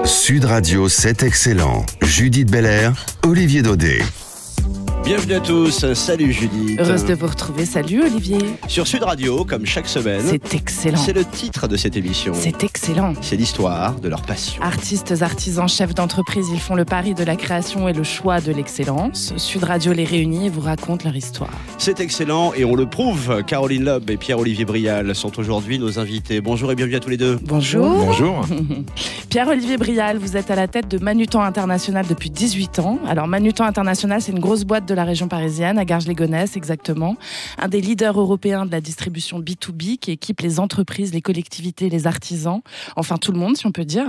Sud Radio, c'est excellent. Judith Belair, Olivier Daudet. Bienvenue à tous, salut Judith. Heureuse de vous retrouver, salut Olivier. Sur Sud Radio, comme chaque semaine. C'est excellent. C'est le titre de cette émission. C'est excellent. C'est l'histoire de leur passion. Artistes, artisans, chefs d'entreprise, ils font le pari de la création et le choix de l'excellence. Sud Radio les réunit et vous raconte leur histoire. C'est excellent et on le prouve. Caroline Loeb et Pierre-Olivier Brial sont aujourd'hui nos invités. Bonjour et bienvenue à tous les deux. Bonjour. Bonjour. Pierre-Olivier Brial, vous êtes à la tête de Manutan International depuis 18 ans. Alors Manutan International, c'est une grosse boîte de la région parisienne, à Garges-les-Gonesse exactement. Un des leaders européens de la distribution B2B qui équipe les entreprises, les collectivités, les artisans, enfin tout le monde si on peut dire,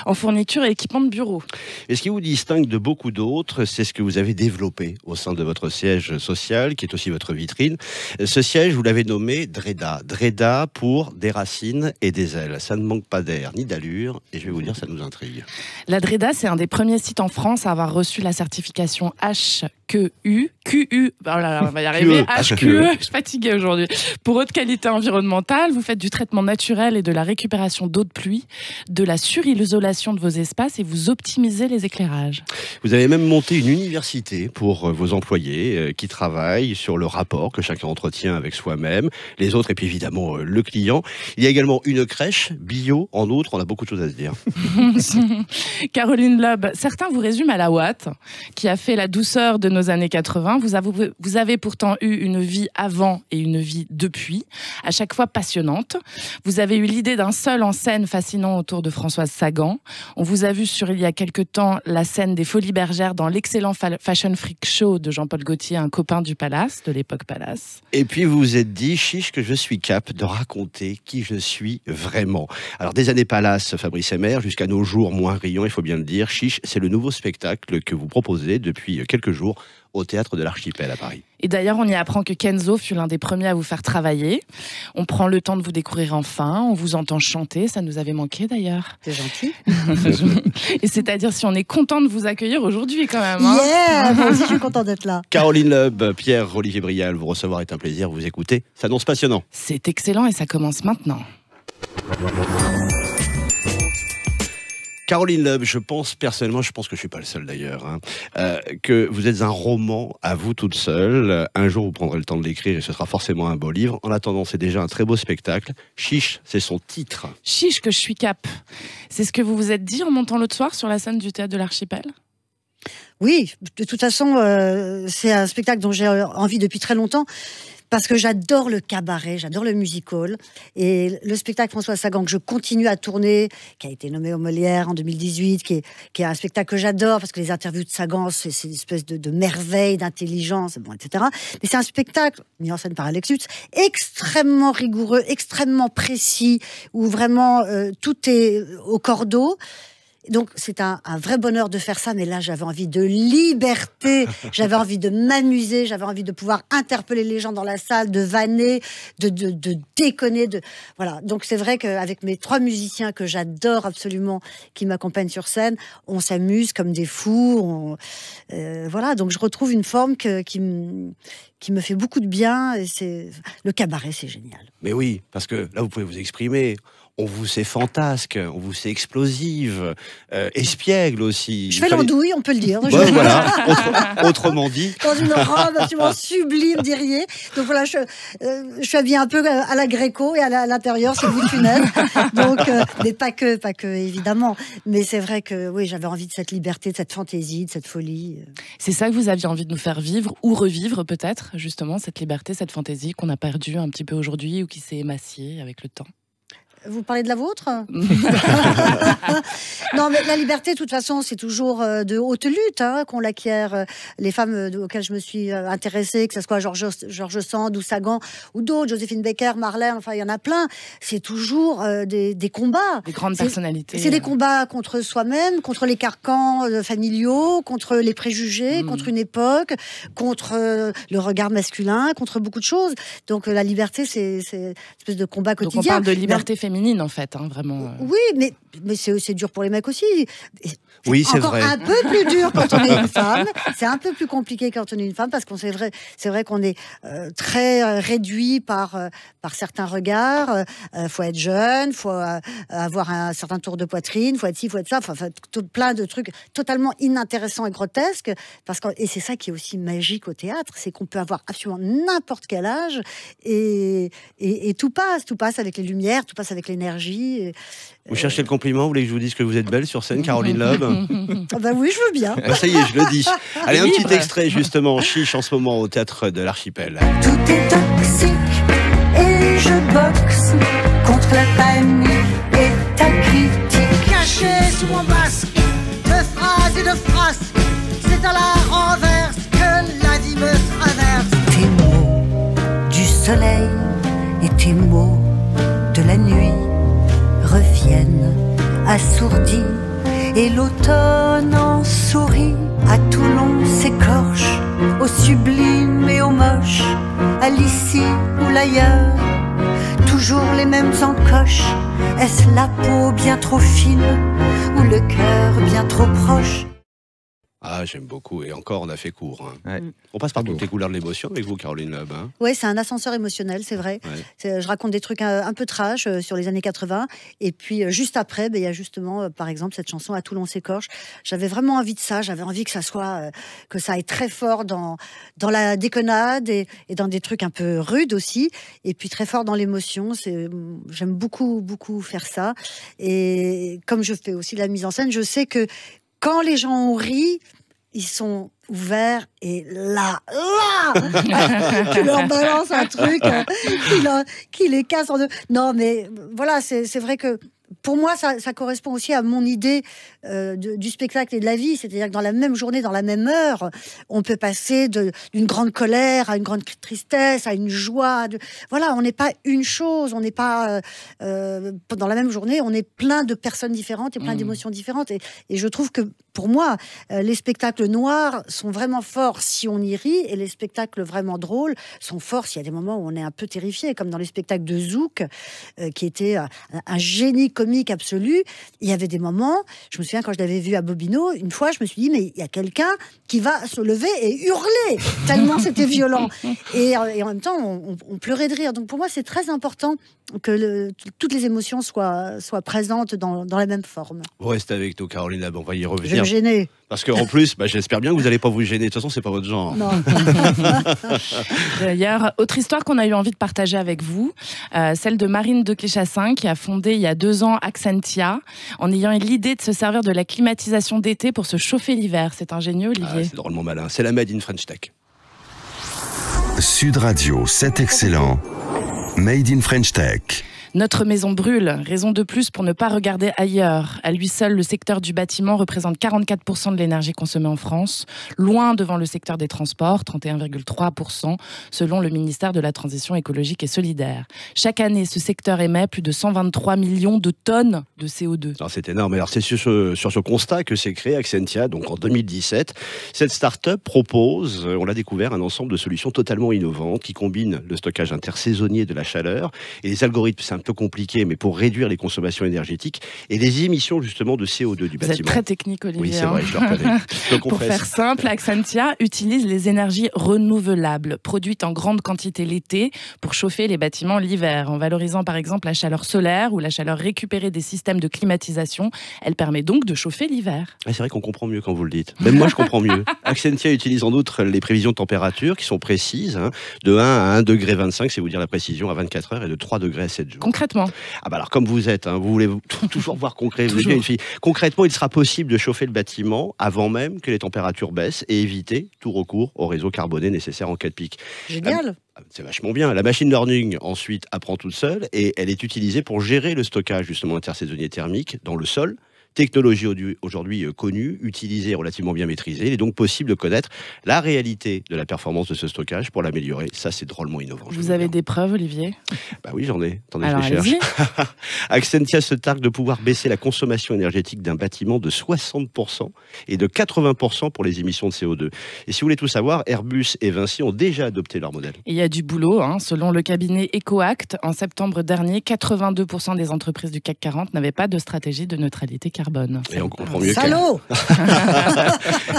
en fourniture et équipement de bureau. Et ce qui vous distingue de beaucoup d'autres, c'est ce que vous avez développé au sein de votre siège social, qui est aussi votre vitrine. Ce siège, vous l'avez nommé Dreda. Dreda pour des racines et des ailes. Ça ne manque pas d'air ni d'allure, et je vais vous dire, ça nous intrigue. La Dreda, c'est un des premiers sites en France à avoir reçu la certification HQE, oh là là, on va y arriver, HQE, je suis fatiguée aujourd'hui. Pour haute qualité environnementale, vous faites du traitement naturel et de la récupération d'eau de pluie, de la surisolation de vos espaces et vous optimisez les éclairages. Vous avez même monté une université pour vos employés qui travaillent sur le rapport que chacun entretient avec soi-même, les autres et puis évidemment le client. Il y a également une crèche, bio, en outre, on a beaucoup de choses à se dire. Caroline Loeb, certains vous résument à la Watt, qui a fait la douceur de nos années 80. Vous avez pourtant eu une vie avant et une vie depuis, à chaque fois passionnante. Vous avez eu l'idée d'un seul en scène fascinant autour de Françoise Sagan. On vous a vu sur, il y a quelque temps, la scène des Folies Bergères dans l'excellent Fashion Freak Show de Jean-Paul Gaultier, un copain du Palace, de l'époque Palace. Et puis vous vous êtes dit, chiche que je suis cap de raconter qui je suis vraiment. Alors des années Palace, Fabrice Emmer, jusqu'à nos jours moins riants, il faut bien le dire, chiche, c'est le nouveau spectacle que vous proposez depuis quelques jours au Théâtre de l'Archipel à Paris. Et d'ailleurs, on y apprend que Kenzo fut l'un des premiers à vous faire travailler. On prend le temps de vous découvrir enfin, on vous entend chanter, ça nous avait manqué d'ailleurs. C'est gentil. Et c'est-à-dire si on est content de vous accueillir aujourd'hui quand même. Yeah, moi aussi je suis content d'être là. Caroline Loeb, Pierre-Olivier Brial, vous recevoir est un plaisir, vous écoutez, ça annonce passionnant. C'est excellent et ça commence maintenant. Caroline Loeb, je pense personnellement, je pense que je suis pas le seul d'ailleurs, que vous êtes un roman à vous toute seule. Un jour, vous prendrez le temps de l'écrire et ce sera forcément un beau livre. En attendant, c'est déjà un très beau spectacle. Chiche, c'est son titre. Chiche que je suis cap. C'est ce que vous vous êtes dit en montant l'autre soir sur la scène du Théâtre de l'Archipel ? Oui, de toute façon, c'est un spectacle dont j'ai envie depuis très longtemps. Parce que j'adore le cabaret, j'adore le musical. Et le spectacle François Sagan que je continue à tourner, qui a été nommé au Molière en 2018, qui est un spectacle que j'adore, parce que les interviews de Sagan, c'est une espèce de merveille, d'intelligence, bon, etc. Mais c'est un spectacle, mis en scène par Alex Lutz, extrêmement rigoureux, extrêmement précis, où vraiment tout est au cordeau. Donc c'est un vrai bonheur de faire ça, mais là j'avais envie de liberté, j'avais envie de m'amuser, j'avais envie de pouvoir interpeller les gens dans la salle, de vanner, de déconner, voilà. Donc c'est vrai qu'avec mes 3 musiciens que j'adore absolument, qui m'accompagnent sur scène, on s'amuse comme des fous, voilà. Donc je retrouve une forme qui me fait beaucoup de bien, et le cabaret, c'est génial. Mais oui, parce que là vous pouvez vous exprimer. On vous sait fantasque, on vous sait explosive, espiègle aussi. Je fais l'andouille, on peut le dire. Ouais, voilà, autrement dit. Dans une robe absolument sublime, diriez. Donc voilà, je suis habillée un peu à la Gréco, et à l'intérieur, c'est voûte funèbre. Donc, mais pas que, évidemment. Mais c'est vrai que oui, j'avais envie de cette liberté, de cette fantaisie, de cette folie. C'est ça que vous aviez envie de nous faire vivre, ou revivre peut-être, justement, cette liberté, cette fantaisie qu'on a perdue un petit peu aujourd'hui, ou qui s'est émaciée avec le temps. Vous parlez de la vôtre? Non, mais la liberté, de toute façon, c'est toujours de haute lutte qu'on l'acquiert. Les femmes auxquelles je me suis intéressée, que ce soit George Sand ou Sagan ou d'autres, Joséphine Baker, Marlène, enfin, il y en a plein. C'est toujours des combats. Des grandes personnalités. C'est des combats contre soi-même, contre les carcans familiaux, contre les préjugés, contre une époque, contre le regard masculin, contre beaucoup de choses. Donc la liberté, c'est une espèce de combat quotidien. Donc on parle de liberté féminine. féminine en fait, hein, vraiment. Oui, mais c'est dur pour les mecs aussi. Oui, c'est encore vrai. un peu plus dur quand on est une femme. C'est un peu plus compliqué quand on est une femme parce qu'on c'est vrai qu'on est très réduit par certains regards. Faut être jeune, faut avoir un certain tour de poitrine, faut être ci, faut être ça. Enfin, plein de trucs totalement inintéressants et grotesques. Et c'est ça qui est aussi magique au théâtre, c'est qu'on peut avoir absolument n'importe quel âge et tout passe avec les lumières, tout passe avec l'énergie. Vous cherchez le compliment, vous voulez que je vous dise que vous êtes belle sur scène, Caroline Loeb? Ben oui, je veux bien. Bah ça y est, je le dis. Allez, un Libre. petit extrait justement, Chiche en ce moment au Théâtre de l'Archipel. Tout est toxique et je boxe contre la panique et ta critique. Caché sous mon masque de phrases et de phrases, c'est à la renverse que la vie me traverse. Tes mots du soleil et tes mots de la nuit reviennent assourdis et l'automne en sourit. À Toulon s'écorche, au sublime et au moche, à l'ici ou l'ailleurs, toujours les mêmes encoches. Est-ce la peau bien trop fine ou le cœur bien trop proche? Ah, j'aime beaucoup. Et encore, on a fait court. Hein. Ouais. On passe par toutes les couleurs de l'émotion avec vous, Caroline Loeb. Hein. Oui, c'est un ascenseur émotionnel, c'est vrai. Ouais. Je raconte des trucs un peu trash sur les années 80. Et puis, juste après, il y a justement, par exemple, cette chanson « À Toulon s'écorche ». J'avais vraiment envie de ça. J'avais envie que ça soit, que ça aille très fort dans la déconnade et dans des trucs un peu rudes aussi. Et puis, très fort dans l'émotion. J'aime beaucoup, beaucoup faire ça. Et comme je fais aussi de la mise en scène, je sais que quand les gens ont ri, ils sont ouverts et là, tu leur balances un truc qui les casse en deux. Non, mais voilà, c'est vrai que pour moi, ça correspond aussi à mon idée du spectacle et de la vie. C'est-à-dire que dans la même journée, dans la même heure, on peut passer d'une grande colère à une grande tristesse, à une joie. Voilà, on n'est pas une chose, on n'est pas... dans la même journée, on est plein de personnes différentes et plein d'émotions différentes. Et je trouve que, pour moi, les spectacles noirs sont vraiment forts si on y rit, et les spectacles vraiment drôles sont forts s'il y a des moments où on est un peu terrifié, comme dans les spectacles de Zouk, qui était un génie comique absolu. Il y avait des moments, je me souviens quand je l'avais vu à Bobino, une fois, je me suis dit, mais il y a quelqu'un qui va se lever et hurler, tellement c'était violent. Et en même temps, on pleurait de rire. Donc pour moi, c'est très important que toutes les émotions soient présentes dans la même forme. Vous restez avec nous, Caroline Loeb, on va y Je vais revenir. me gêner. Parce qu'en plus, j'espère bien que vous n'allez pas vous gêner. De toute façon, c'est pas votre genre. Non. D'ailleurs, autre histoire qu'on a eu envie de partager avec vous, celle de Marine de Kéchassin, qui a fondé il y a 2 ans Accentia, en ayant eu l'idée de se servir de la climatisation d'été pour se chauffer l'hiver. C'est ingénieux, Ah, Olivier. c'est drôlement malin. C'est la Made in French Tech. Sud Radio, c'est excellent. Made in French Tech. Notre maison brûle, raison de plus pour ne pas regarder ailleurs. À lui seul, le secteur du bâtiment représente 44% de l'énergie consommée en France, loin devant le secteur des transports, 31,3%, selon le ministère de la Transition écologique et solidaire. Chaque année, ce secteur émet plus de 123 millions de tonnes de CO2. Alors, c'est énorme. Alors, c'est sur ce constat que s'est créé Accentia, donc en 2017. Cette start-up propose, on l'a découvert, un ensemble de solutions totalement innovantes qui combinent le stockage intersaisonnier de la chaleur et les algorithmes. C'est un peu compliqué, mais pour réduire les consommations énergétiques et les émissions justement de CO2 du Vous êtes bâtiment. très technique, Olivier. Oui, c'est vrai, je le reconnais. Je le Pour confesse. faire simple, Accentia utilise les énergies renouvelables, produites en grande quantité l'été pour chauffer les bâtiments l'hiver. En valorisant par exemple la chaleur solaire ou la chaleur récupérée des systèmes de climatisation, elle permet donc de chauffer l'hiver. Ah, c'est vrai qu'on comprend mieux quand vous le dites. Même moi, je comprends mieux. Accentia utilise en outre les prévisions de température qui sont précises, hein, de 1 à 1,25 degré, c'est vous dire la précision, à 24 heures et de 3 degrés à 7 jours. Concrètement, Ah bah alors comme vous êtes, hein, vous voulez toujours voir concret, vous êtes Toujours. bien une fille. Concrètement, il sera possible de chauffer le bâtiment avant même que les températures baissent et éviter tout recours au réseau carboné nécessaire en cas de pic. Génial. C'est vachement bien. La machine learning ensuite apprend toute seule et elle est utilisée pour gérer le stockage justement intersaisonnier thermique dans le sol, Technologie aujourd'hui connue, utilisée et relativement bien maîtrisée. Il est donc possible de connaître la réalité de la performance de ce stockage pour l'améliorer. Ça, c'est drôlement innovant. Vous avez des preuves, Olivier? Bah oui, j'en ai. Attendez, Alors, je les cherche. allez-y. Accentia se targue de pouvoir baisser la consommation énergétique d'un bâtiment de 60% et de 80% pour les émissions de CO2. Et si vous voulez tout savoir, Airbus et Vinci ont déjà adopté leur modèle. Et il y a du boulot, hein. Selon le cabinet EcoAct, en septembre dernier, 82% des entreprises du CAC 40 n'avaient pas de stratégie de neutralité carbone. Et on comprend mieux Salaud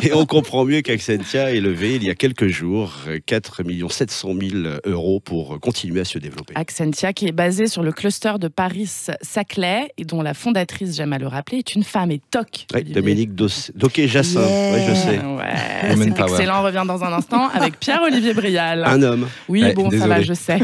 Et on comprend mieux qu'Accentia ait levé il y a quelques jours 4 700 000 € pour continuer à se développer. Accentia, qui est basé sur le cluster de Paris-Saclay et dont la fondatrice, j'aime à le rappeler, est une femme et toc. Oui, Dominique Doquet-Jassin, Yeah. ouais, je sais. Ouais, Woman c'est power. excellent. On revient dans un instant avec Pierre-Olivier Brial. Un homme. Oui, Ouais, bon, ça désolé. va, je sais.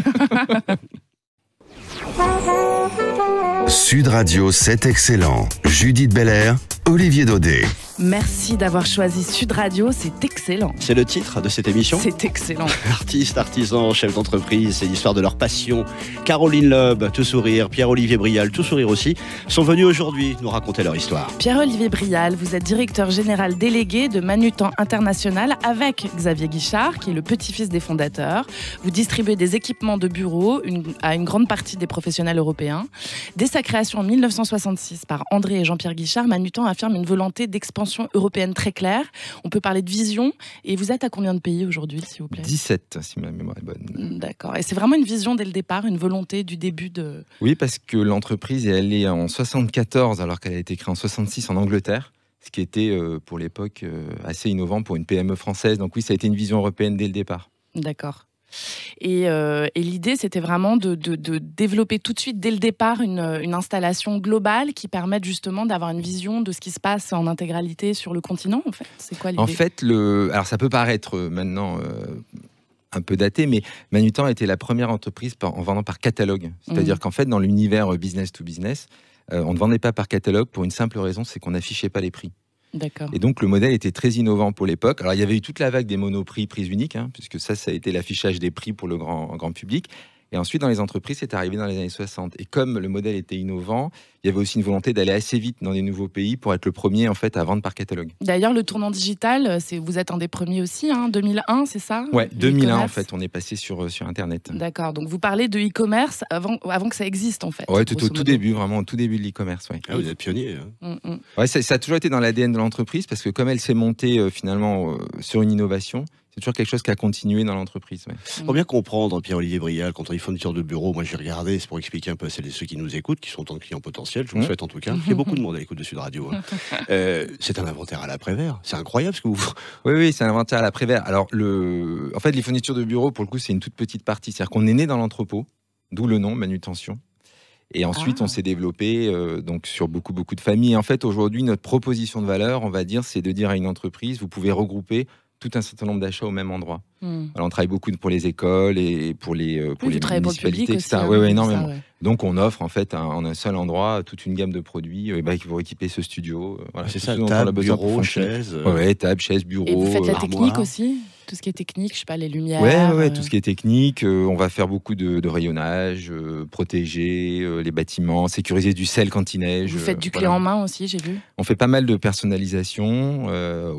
Sud Radio, c'est excellent. Judith Belair, Olivier Daudet. Merci d'avoir choisi Sud Radio, c'est excellent. C'est le titre de cette émission. C'est excellent. Artistes, artisans, chefs d'entreprise, c'est l'histoire de leur passion. Caroline Loeb, tout sourire, Pierre-Olivier Brial, tout sourire aussi, sont venus aujourd'hui nous raconter leur histoire. Pierre-Olivier Brial, vous êtes directeur général délégué de Manutan International avec Xavier Guichard, qui est le petit-fils des fondateurs. Vous distribuez des équipements de bureau à une grande partie des professionnels européens. Dès sa création en 1966 par André et Jean-Pierre Guichard, Manutan affirme une volonté d'expansion européenne très claire. On peut parler de vision. Et vous êtes à combien de pays aujourd'hui, s'il vous plaît? 17, si ma mémoire est bonne. D'accord. Et c'est vraiment une vision dès le départ, une volonté du début de... Oui, parce que l'entreprise est allée en 74, alors qu'elle a été créée en 66 en Angleterre, ce qui était pour l'époque assez innovant pour une PME française. Donc oui, ça a été une vision européenne dès le départ. D'accord. Et l'idée, c'était vraiment de développer tout de suite, dès le départ, une installation globale qui permette justement d'avoir une vision de ce qui se passe en intégralité sur le continent, en fait. C'est quoi l'idée? En fait, alors ça peut paraître maintenant un peu daté, mais Manutan était la première entreprise en vendant par catalogue. C'est-à-dire qu'en fait, dans l'univers business to business, on ne vendait pas par catalogue pour une simple raison, c'est qu'on n'affichait pas les prix. D'accord. Et donc le modèle était très innovant pour l'époque. Alors il y avait eu toute la vague des monoprix, prix uniques, puisque ça a été l'affichage des prix pour le grand public. Et ensuite, dans les entreprises, c'est arrivé dans les années 60. Et comme le modèle était innovant, il y avait aussi une volonté d'aller assez vite dans les nouveaux pays pour être le premier en fait à vendre par catalogue. D'ailleurs, le tournant digital, vous êtes un des premiers aussi, 2001, c'est ça? Ouais, Le 2001 en e-commerce. fait, on est passé sur Internet. D'accord, donc vous parlez de e-commerce avant que ça existe en fait. Ouais, tout au grosso tout modo. début, vraiment au tout début de l'e-commerce. Ouais. Ah, vous êtes pionnier. Ouais, ça a toujours été dans l'ADN de l'entreprise parce que comme elle s'est montée finalement sur une innovation, c'est toujours quelque chose qui a continué dans l'entreprise. Ouais. Pour bien comprendre, Pierre-Olivier Brial, quand on dit fourniture de bureau, moi j'ai regardé, c'est pour expliquer un peu à celles et ceux qui nous écoutent, qui sont en clients potentiels, je vous le souhaite en tout cas. Il y a beaucoup de monde à l'écoute de Sud Radio. C'est un inventaire à l'après-vert. C'est incroyable ce que vous... Oui, c'est un inventaire à l'après-vert. Alors, en fait, les fournitures de bureau, pour le coup, c'est une toute petite partie. C'est-à-dire qu'on est né dans l'entrepôt, d'où le nom, manutention. Et ensuite, on s'est développé donc sur beaucoup de familles. Et en fait, aujourd'hui, notre proposition de valeur, on va dire, c'est de dire à une entreprise, vous pouvez regrouper tout un certain nombre d'achats au même endroit. Alors, on travaille beaucoup pour les écoles et pour les municipalités, etc. Oui, énormément. Ouais. Donc, on offre en fait en un seul endroit toute une gamme de produits qui vont équiper ce studio. Voilà, c'est tout ça, ce dont on a table, besoin pour bureau, fonctionner. chaise... Ouais, table, chaise, bureau. Et vous faites la armoire. technique aussi? Tout ce qui est technique, je sais pas, les lumières. Ouais, tout ce qui est technique. On va faire beaucoup de rayonnage, protéger les bâtiments, sécuriser du sel quand il neige. Vous faites du clé en main aussi, j'ai vu. On fait pas mal de personnalisation,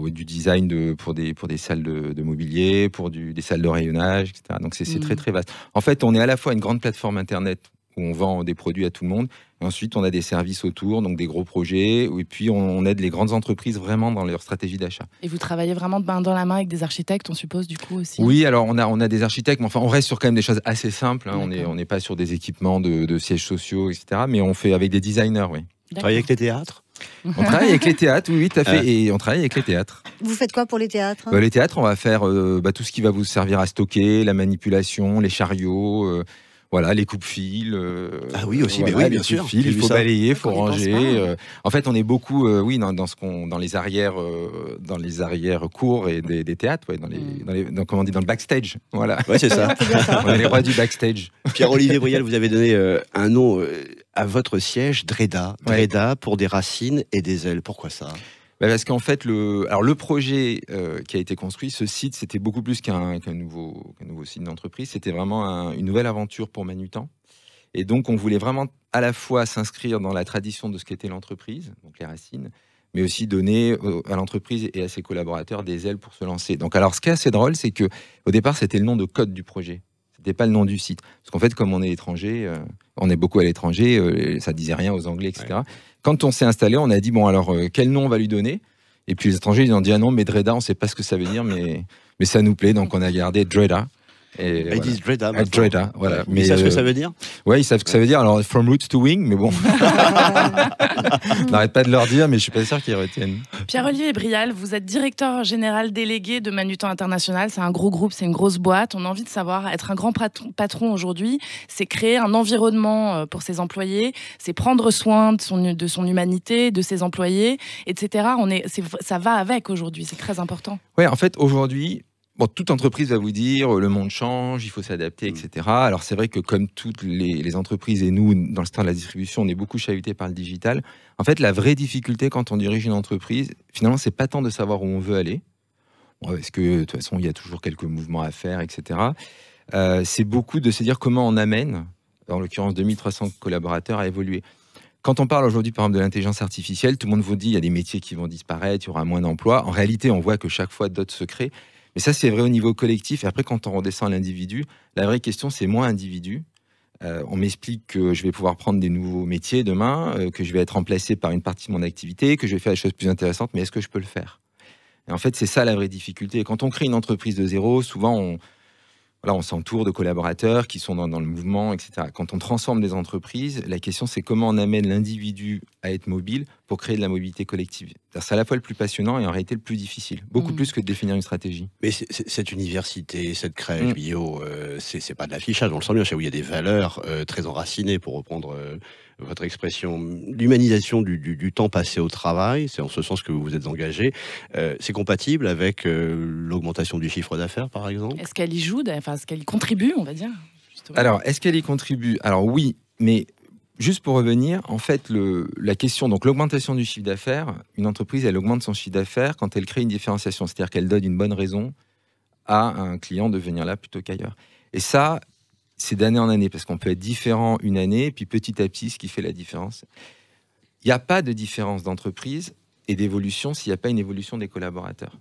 du design pour des salles de mobilier, pour des salles de rayonnage, etc. Donc c'est très très vaste. En fait, on est à la fois une grande plateforme internet où on vend des produits à tout le monde. Et ensuite, on a des services autour, donc des gros projets. Et puis, on aide les grandes entreprises vraiment dans leur stratégie d'achat. Et vous travaillez vraiment de main dans la main avec des architectes, on suppose, du coup, aussi? Oui, alors on a des architectes, mais enfin, on reste sur quand même des choses assez simples. On n'est pas sur des équipements de sièges sociaux, etc. Mais on fait avec des designers, oui. Vous travaillez avec les théâtres? On travaille avec les théâtres, oui, tout à fait. Et on travaille avec les théâtres. Vous faites quoi pour les théâtres? Les théâtres, on va faire tout ce qui va vous servir à stocker, la manipulation, les chariots... Voilà, les coupes-fils. Ah oui, aussi, voilà, mais oui, bien sûr. Il faut balayer, il faut Qu'on y pense ranger. En fait, on est beaucoup, dans les arrières cours et des théâtres, dans le backstage. Voilà. Ouais, c'est ça. C'est bien ça. On est les rois du backstage. Pierre-Olivier Brial, vous avez donné un nom à votre siège, Dreda. Dreda pour des racines et des ailes. Pourquoi ça? Parce qu'en fait, le projet qui a été construit, ce site, c'était beaucoup plus qu'un nouveau site d'entreprise. C'était vraiment une nouvelle aventure pour Manutan. Et donc, on voulait vraiment à la fois s'inscrire dans la tradition de ce qu'était l'entreprise, donc les racines, mais aussi donner à l'entreprise et à ses collaborateurs des ailes pour se lancer. Donc, alors, ce qui est assez drôle, c'est que au départ, c'était le nom de code du projet. C'était pas le nom du site. Parce qu'en fait, comme on est étranger, on est beaucoup à l'étranger, ça disait rien aux Anglais, etc. Ouais. Quand on s'est installé, on a dit, bon, alors, quel nom on va lui donner? Et puis les étrangers, ils ont dit, ah non, mais Dreda, on ne sait pas ce que ça veut dire, mais ça nous plaît, donc on a gardé Dreda. Et ils disent Dreda. Dreda, voilà. Ouais. Mais ils savent ce que ça veut dire? Oui, ils savent ce que ça veut dire. Alors, from roots to wing, mais bon. On n'arrête pas de leur dire, mais je ne suis pas sûr qu'ils retiennent. Pierre-Olivier Brial, vous êtes directeur général délégué de Manutan International. C'est un gros groupe, c'est une grosse boîte. On a envie de savoir, être un grand patron aujourd'hui, c'est créer un environnement pour ses employés, c'est prendre soin de son humanité, de ses employés, etc. Ça va avec aujourd'hui, c'est très important. Oui, en fait, aujourd'hui, bon, toute entreprise va vous dire le monde change, il faut s'adapter, etc. Alors c'est vrai que comme toutes les entreprises et nous, dans le secteur de la distribution, on est beaucoup chahutés par le digital. En fait, la vraie difficulté quand on dirige une entreprise, finalement, c'est pas tant de savoir où on veut aller. Bon, est-ce que de toute façon, il y a toujours quelques mouvements à faire, etc. C'est beaucoup de se dire comment on amène, en l'occurrence 2300 collaborateurs, à évoluer. Quand on parle aujourd'hui, par exemple, de l'intelligence artificielle, tout le monde vous dit il y a des métiers qui vont disparaître, il y aura moins d'emplois. En réalité, on voit que chaque fois, d'autres se créent. Mais ça, c'est vrai au niveau collectif. Et après, quand on redescend à l'individu, la vraie question, c'est moi, individu. On m'explique que je vais pouvoir prendre des nouveaux métiers demain, que je vais être remplacé par une partie de mon activité, que je vais faire des choses plus intéressantes, mais est-ce que je peux le faire? Et en fait, c'est ça la vraie difficulté. Et quand on crée une entreprise de zéro, souvent, on s'entoure de collaborateurs qui sont dans le mouvement, etc. Quand on transforme des entreprises, la question, c'est comment on amène l'individu à être mobile pour créer de la mobilité collective. C'est à la fois le plus passionnant et en réalité le plus difficile. Beaucoup plus que de définir une stratégie. Mais cette université, cette crèche, bio, c'est pas de l'affichage, on le sent bien, où il y a des valeurs très enracinées, pour reprendre votre expression. L'humanisation du temps passé au travail, c'est en ce sens que vous vous êtes engagé. C'est compatible avec l'augmentation du chiffre d'affaires, par exemple? Est-ce qu'elle y joue, est-ce qu'elle y contribue, on va dire, justement? Alors, est-ce qu'elle y contribue? Alors oui, mais juste pour revenir, en fait, la question, donc l'augmentation du chiffre d'affaires, une entreprise, elle augmente son chiffre d'affaires quand elle crée une différenciation, c'est-à-dire qu'elle donne une bonne raison à un client de venir là plutôt qu'ailleurs. Et ça, c'est d'année en année, parce qu'on peut être différent une année, puis petit à petit, ce qui fait la différence. Il n'y a pas de différence d'entreprise et d'évolution s'il n'y a pas une évolution des collaborateurs.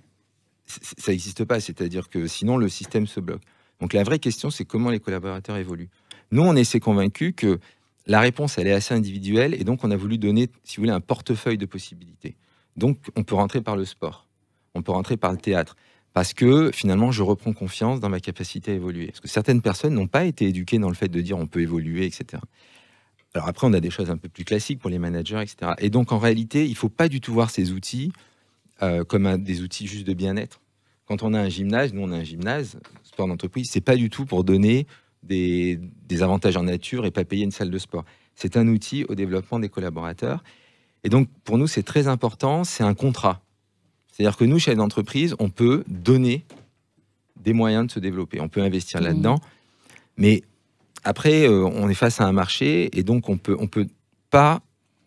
Ça n'existe pas, c'est-à-dire que sinon, le système se bloque. Donc la vraie question, c'est comment les collaborateurs évoluent. Nous, on est convaincus que la réponse, elle est assez individuelle, et donc on a voulu donner, si vous voulez, un portefeuille de possibilités. Donc, on peut rentrer par le sport, on peut rentrer par le théâtre, parce que finalement, je reprends confiance dans ma capacité à évoluer. Parce que certaines personnes n'ont pas été éduquées dans le fait de dire on peut évoluer, etc. Alors après, on a des choses un peu plus classiques pour les managers, etc. Et donc, en réalité, il ne faut pas du tout voir ces outils comme des outils juste de bien-être. Quand on a un gymnase, nous on a un gymnase, sport d'entreprise, c'est pas du tout pour donner des avantages en nature et pas payer une salle de sport. C'est un outil au développement des collaborateurs. Et donc, pour nous, c'est très important, c'est un contrat. C'est-à-dire que nous, chefs d'entreprise, on peut donner des moyens de se développer. On peut investir là-dedans. Mais après, on est face à un marché et donc on peut pas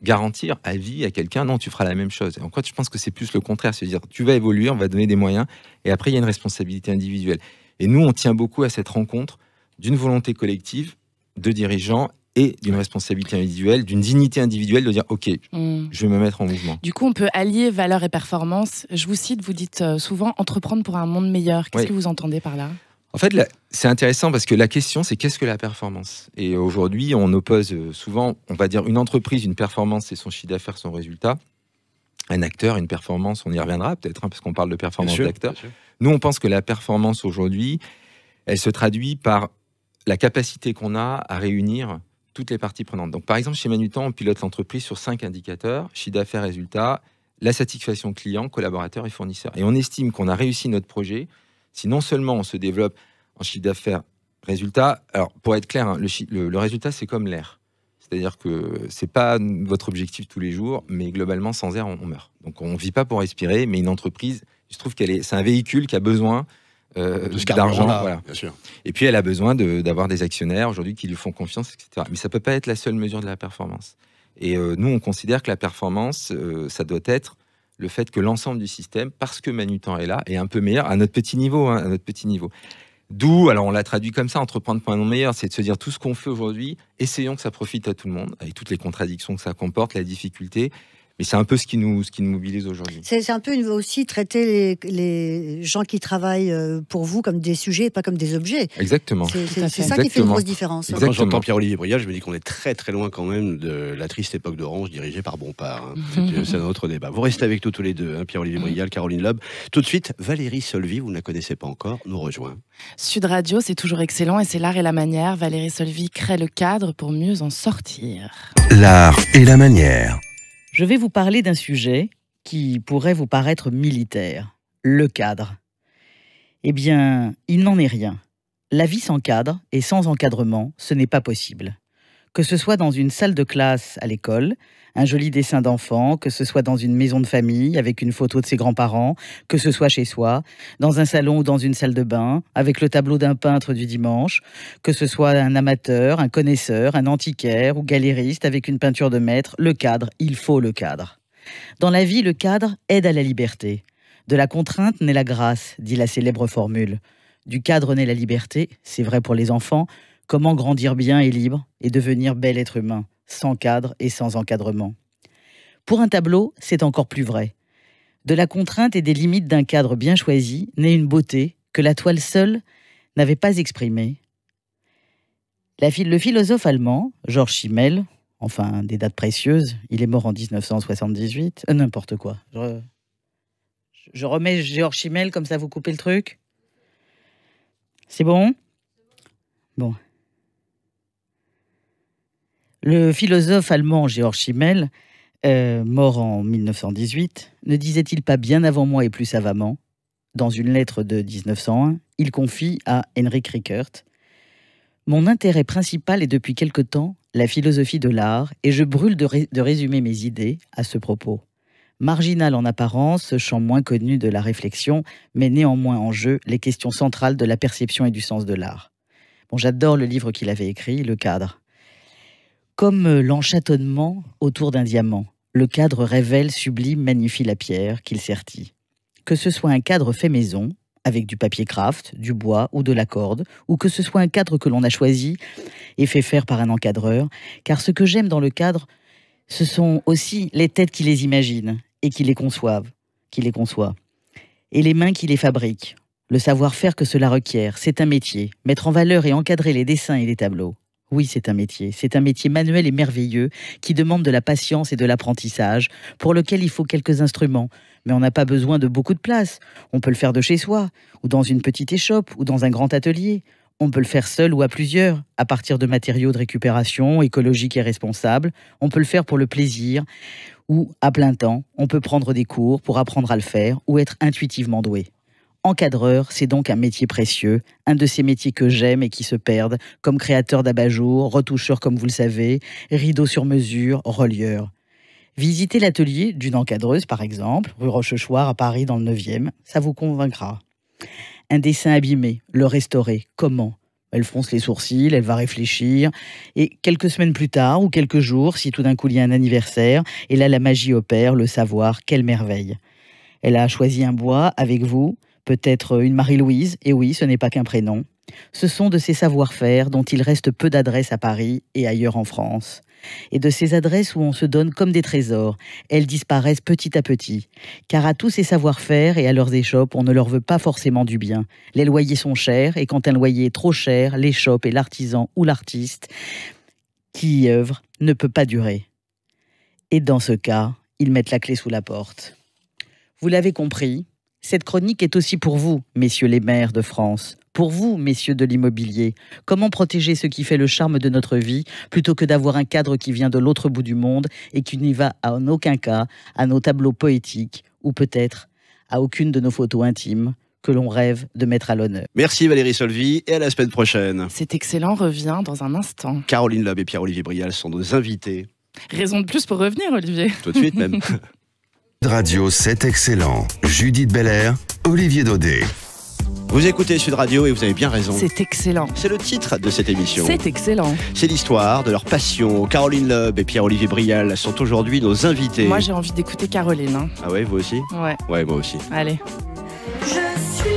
garantir à vie à quelqu'un, non, tu feras la même chose. Et en fait, je pense que c'est plus le contraire. C'est-à-dire, tu vas évoluer, on va donner des moyens et après, il y a une responsabilité individuelle. Et nous, on tient beaucoup à cette rencontre d'une volonté collective de dirigeants et d'une responsabilité individuelle, d'une dignité individuelle de dire « Ok, je vais me mettre en mouvement ». Du coup, on peut allier valeur et performance. Je vous cite, vous dites souvent « entreprendre pour un monde meilleur ». Qu'est-ce que vous entendez par là ? En fait, c'est intéressant parce que la question, c'est qu'est-ce que la performance ? Et aujourd'hui, on oppose souvent, on va dire, une entreprise, une performance, c'est son chiffre d'affaires, son résultat. Un acteur, une performance, on y reviendra peut-être, parce qu'on parle de performance d'acteur. Nous, on pense que la performance aujourd'hui, elle se traduit par la capacité qu'on a à réunir toutes les parties prenantes. Donc, par exemple, chez Manutan, on pilote l'entreprise sur 5 indicateurs, chiffre d'affaires, résultat, la satisfaction client, collaborateurs et fournisseurs. Et on estime qu'on a réussi notre projet si non seulement on se développe en chiffre d'affaires, résultat. Alors, pour être clair, hein, le résultat, c'est comme l'air. C'est-à-dire que c'est pas votre objectif tous les jours, mais globalement, sans air, on meurt. Donc, on vit pas pour respirer, mais une entreprise, je trouve c'est un véhicule qui a besoin d'argent, voilà. Bien sûr. Et puis elle a besoin d'avoir des actionnaires aujourd'hui qui lui font confiance, etc. Mais ça peut pas être la seule mesure de la performance. Et nous, on considère que la performance, ça doit être le fait que l'ensemble du système, parce que Manutan est là, est un peu meilleur à notre petit niveau. D'où, alors on l'a traduit comme ça, entreprendre pour un monde meilleur, c'est de se dire tout ce qu'on fait aujourd'hui, essayons que ça profite à tout le monde, avec toutes les contradictions que ça comporte, la difficulté. Mais c'est un peu ce qui nous mobilise aujourd'hui. C'est un peu aussi traiter les gens qui travaillent pour vous comme des sujets et pas comme des objets. Exactement. C'est ça qui fait une grosse différence. Quand j'entends Pierre-Olivier Brial, je me dis qu'on est très très loin quand même de la triste époque d'Orange dirigée par Bompard. C'est un autre débat. Vous restez avec nous tous les deux, Pierre-Olivier Brial, Caroline Loeb. Tout de suite, Valérie Solvy, vous ne la connaissez pas encore, nous rejoint. Sud Radio, c'est toujours excellent et c'est l'art et la manière. Valérie Solvy crée le cadre pour mieux en sortir. L'art et la manière. Je vais vous parler d'un sujet qui pourrait vous paraître militaire, le cadre. Eh bien, il n'en est rien. La vie sans cadre et sans encadrement, ce n'est pas possible. Que ce soit dans une salle de classe à l'école, un joli dessin d'enfant, que ce soit dans une maison de famille avec une photo de ses grands-parents, que ce soit chez soi, dans un salon ou dans une salle de bain, avec le tableau d'un peintre du dimanche, que ce soit un amateur, un connaisseur, un antiquaire ou galériste avec une peinture de maître, le cadre, il faut le cadre. Dans la vie, le cadre aide à la liberté. De la contrainte naît la grâce, dit la célèbre formule. Du cadre naît la liberté, c'est vrai pour les enfants. Comment grandir bien et libre et devenir bel être humain, sans cadre et sans encadrement. Pour un tableau, c'est encore plus vrai. De la contrainte et des limites d'un cadre bien choisi naît une beauté que la toile seule n'avait pas exprimée. Le philosophe allemand, Georg Simmel, enfin des dates précieuses, il est mort en 1978, n'importe quoi. Je remets Georg Simmel, comme ça vous coupez le truc. C'est bon ? Bon. Le philosophe allemand Georg Simmel, mort en 1918, ne disait-il pas bien avant moi et plus savamment, dans une lettre de 1901, il confie à Henrik Rickert « Mon intérêt principal est depuis quelque temps la philosophie de l'art et je brûle de résumer mes idées à ce propos. Marginal en apparence, ce champ moins connu de la réflexion, mais néanmoins en jeu les questions centrales de la perception et du sens de l'art. » Bon, j'adore le livre qu'il avait écrit, Le Cadre. Comme l'enchattonnement autour d'un diamant, le cadre révèle, sublime, magnifie la pierre qu'il sertit. Que ce soit un cadre fait maison, avec du papier craft, du bois ou de la corde, ou que ce soit un cadre que l'on a choisi et fait faire par un encadreur, car ce que j'aime dans le cadre, ce sont aussi les têtes qui les imaginent et qui les conçoit, et les mains qui les fabriquent. Le savoir-faire que cela requiert, c'est un métier. Mettre en valeur et encadrer les dessins et les tableaux. Oui, c'est un métier manuel et merveilleux qui demande de la patience et de l'apprentissage, pour lequel il faut quelques instruments. Mais on n'a pas besoin de beaucoup de place. On peut le faire de chez soi, ou dans une petite échoppe, ou dans un grand atelier. On peut le faire seul ou à plusieurs, à partir de matériaux de récupération, écologiques et responsables. On peut le faire pour le plaisir, ou à plein temps. On peut prendre des cours pour apprendre à le faire, ou être intuitivement doué. Encadreur, c'est donc un métier précieux, un de ces métiers que j'aime et qui se perdent, comme créateur d'abat-jour, retoucheur comme vous le savez, rideau sur mesure, relieur. Visitez l'atelier d'une encadreuse, par exemple, rue Rochechouart à Paris dans le 9e, ça vous convaincra. Un dessin abîmé, le restaurer, comment ? Elle fronce les sourcils, elle va réfléchir, et quelques semaines plus tard, ou quelques jours, si tout d'un coup il y a un anniversaire, et là la magie opère, le savoir, quelle merveille. Elle a choisi un bois avec vous, peut-être une Marie-Louise, et oui, ce n'est pas qu'un prénom. Ce sont de ces savoir-faire dont il reste peu d'adresses à Paris et ailleurs en France. Et de ces adresses où on se donne comme des trésors, elles disparaissent petit à petit. Car à tous ces savoir-faire et à leurs échoppes, on ne leur veut pas forcément du bien. Les loyers sont chers, et quand un loyer est trop cher, l'échoppe et l'artisan ou l'artiste qui y œuvre ne peut pas durer. Et dans ce cas, ils mettent la clé sous la porte. Vous l'avez compris, cette chronique est aussi pour vous, messieurs les maires de France. Pour vous, messieurs de l'immobilier. Comment protéger ce qui fait le charme de notre vie, plutôt que d'avoir un cadre qui vient de l'autre bout du monde et qui n'y va en aucun cas à nos tableaux poétiques, ou peut-être à aucune de nos photos intimes que l'on rêve de mettre à l'honneur. Merci Valérie Solvy, et à la semaine prochaine. C'est excellent, revient dans un instant. Caroline Loeb et Pierre-Olivier Brial sont nos invités. Raison de plus pour revenir, Olivier. Tout de suite même. Radio, c'est excellent. Judith Belair, Olivier Daudet. Vous écoutez Sud Radio et vous avez bien raison. C'est excellent. C'est le titre de cette émission. C'est excellent. C'est l'histoire de leur passion. Caroline Loeb et Pierre-Olivier Brial sont aujourd'hui nos invités. Moi, j'ai envie d'écouter Caroline. Hein. Ah ouais, vous aussi ? Ouais. Ouais, moi aussi. Allez. Je suis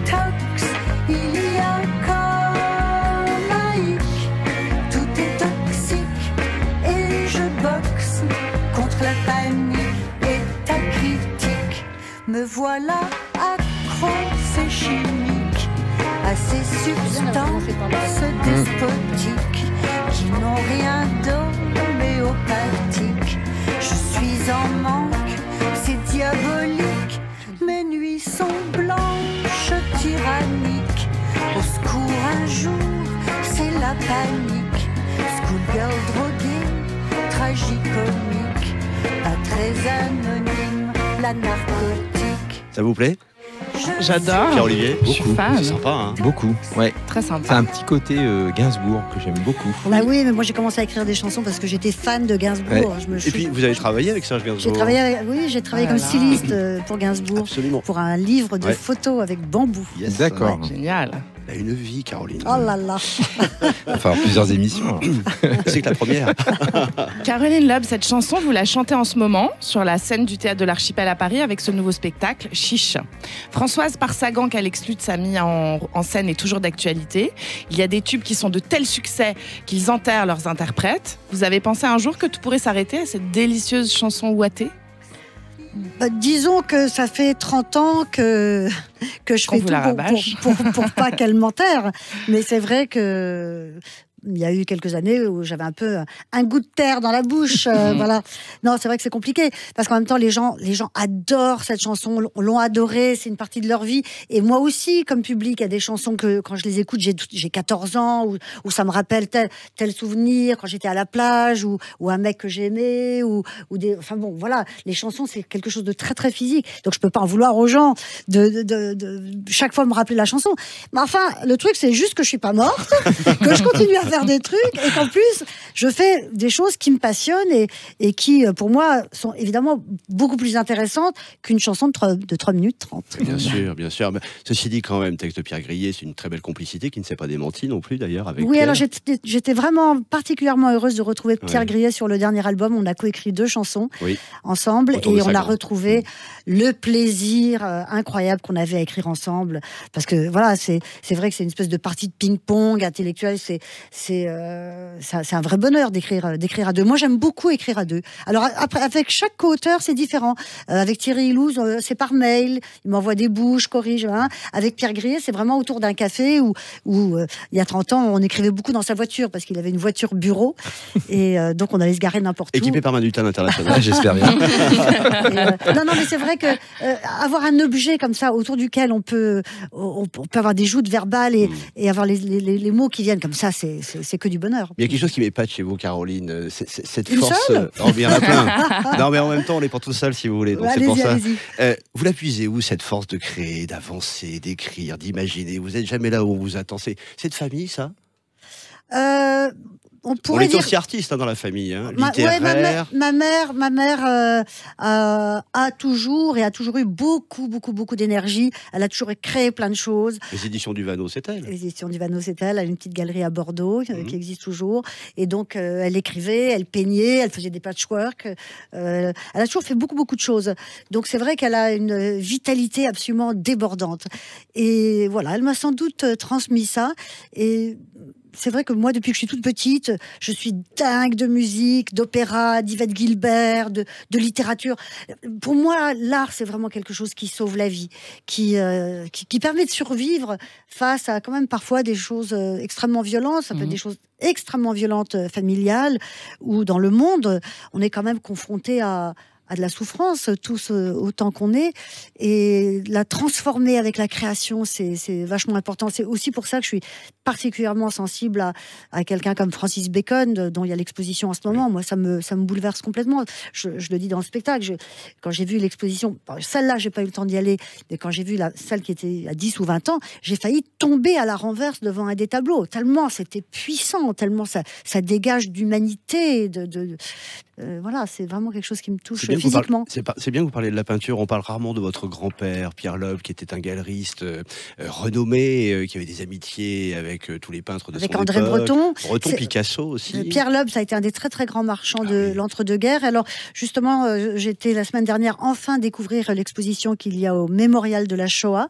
toxique. la panique et ta critique. Me voilà accro, c'est chimique, à ces substances despotiques qui n'ont rien d'homéopathique. Je suis en manque, c'est diabolique. Mes nuits sont blanches, tyranniques. Au secours un jour, c'est la panique. Schoolgirl droguée, tragicomique, pas très anonyme, la narcotique. Ça vous plaît, J'adore. Pierre-Olivier? Je suis fan. C'est sympa, hein. Beaucoup, ouais. Très C'est sympa. un petit côté Gainsbourg que j'aime beaucoup. Bah oui, mais moi j'ai commencé à écrire des chansons parce que j'étais fan de Gainsbourg. Ouais. Et puis, vous avez travaillé avec Serge Gainsbourg? j'ai travaillé Ah comme là. styliste pour Gainsbourg, Absolument. pour un livre de Ouais. photos avec Bambou. Yes. D'accord. Génial. Elle a une vie, Caroline. Oh là là. Enfin, plusieurs émissions. C'est que la première. Caroline Loeb, cette chanson, vous la chantez en ce moment sur la scène du Théâtre de l'Archipel à Paris avec ce nouveau spectacle, Chiche. Françoise Parsagan, qu'elle exclut de sa mise en scène, est toujours d'actualité. Il y a des tubes qui sont de tels succès qu'ils enterrent leurs interprètes. Vous avez pensé un jour que tout pourrait s'arrêter à cette délicieuse chanson ouatée? Bah, disons que ça fait 30 ans que je Qu'on fais vous tout la rabâche. pour pas qu'elle m'enterre. Mais c'est vrai que il y a eu quelques années où j'avais un peu un goût de terre dans la bouche. Voilà. Non, c'est vrai que c'est compliqué parce qu'en même temps, les gens adorent cette chanson, l'ont adorée, c'est une partie de leur vie. Et moi aussi, comme public, il y a des chansons que quand je les écoute, j'ai 14 ans, où ça me rappelle tel souvenir quand j'étais à la plage, ou un mec que j'aimais, enfin bon, voilà. Les chansons, c'est quelque chose de très très physique. Donc je peux pas en vouloir aux gens de chaque fois me rappeler la chanson. Mais enfin, le truc, c'est juste que je suis pas morte, que je continue à faire des trucs et qu'en plus je fais des choses qui me passionnent et qui pour moi sont évidemment beaucoup plus intéressantes qu'une chanson de 3 minutes 30. Bien sûr, bien sûr. Mais ceci dit, quand même, texte de Pierre Grillet, c'est une très belle complicité qui ne s'est pas démentie non plus d'ailleurs avec Oui, Pierre. alors j'étais vraiment particulièrement heureuse de retrouver Pierre Ouais. Grillet sur le dernier album. On a coécrit 2 chansons Oui. ensemble Autour de et on a Sagan. retrouvé le plaisir incroyable qu'on avait à écrire ensemble. Parce que voilà, c'est vrai que c'est une espèce de partie de ping-pong intellectuel. C'est un vrai bonheur d'écrire à 2. Moi, j'aime beaucoup écrire à 2. Alors après, avec chaque co-auteur, c'est différent. Avec Thierry Ilouz, c'est par mail. Il m'envoie des bouts, je corrige. Hein. Avec Pierre Grillet, c'est vraiment autour d'un café où il y a 30 ans, on écrivait beaucoup dans sa voiture parce qu'il avait une voiture bureau et donc on allait se garer n'importe où. Équipé par Manutan International. J'espère bien. Non, mais c'est vrai que avoir un objet comme ça autour duquel on peut avoir des joutes verbales et avoir les mots qui viennent comme ça, c'est que du bonheur. Il y a quelque chose qui m'épate chez vous, Caroline. Cette Une force. seule Oh, mais il y en a plein. Non, mais en même temps, on est pas tout seul si vous voulez. Donc c'est pour ça. Allez-y. Vous la puisez où, cette force de créer, d'avancer, d'écrire, d'imaginer? Vous n'êtes jamais là où on vous attend. C'est de famille, ça? On On pourrait est dire. aussi artiste dans la famille, hein, Ma littéraire. mère a toujours eu beaucoup d'énergie. Elle a toujours créé plein de choses. Les éditions du Vanneau, c'est elle. Les éditions du Vanneau, c'est elle. Elle a une petite galerie à Bordeaux qui existe toujours. Et donc, elle écrivait, elle peignait, elle faisait des patchwork. Elle a toujours fait beaucoup de choses. Donc, c'est vrai qu'elle a une vitalité absolument débordante. Et voilà, elle m'a sans doute transmis ça. Et c'est vrai que moi, depuis que je suis toute petite, je suis dingue de musique, d'opéra, d'Yvette Guilbert, de littérature. Pour moi, l'art, c'est vraiment quelque chose qui sauve la vie, qui permet de survivre face à quand même parfois des choses extrêmement violentes. Ça peut être des choses extrêmement violentes familiales, ou dans le monde, on est quand même confronté à de la souffrance, tous autant qu'on est, et la transformer avec la création, c'est vachement important. C'est aussi pour ça que je suis particulièrement sensible à quelqu'un comme Francis Bacon, dont il y a l'exposition en ce moment. Moi, ça me bouleverse complètement. Je le dis dans le spectacle. Quand j'ai vu l'exposition, celle-là, j'ai pas eu le temps d'y aller, mais quand j'ai vu celle qui était à 10 ou 20 ans, j'ai failli tomber à la renverse devant un des tableaux. Tellement c'était puissant, tellement ça dégage d'humanité, voilà, c'est vraiment quelque chose qui me touche physiquement. C'est bien que vous parlez de la peinture. On parle rarement de votre grand-père, Pierre Loeb, qui était un galeriste renommé, qui avait des amitiés avec tous les peintres de son époque. Avec André Breton. Picasso aussi. Pierre Loeb, ça a été un des très très grands marchands de l'entre-deux-guerres. Alors justement, j'étais la semaine dernière enfin découvrir l'exposition qu'il y a au Mémorial de la Shoah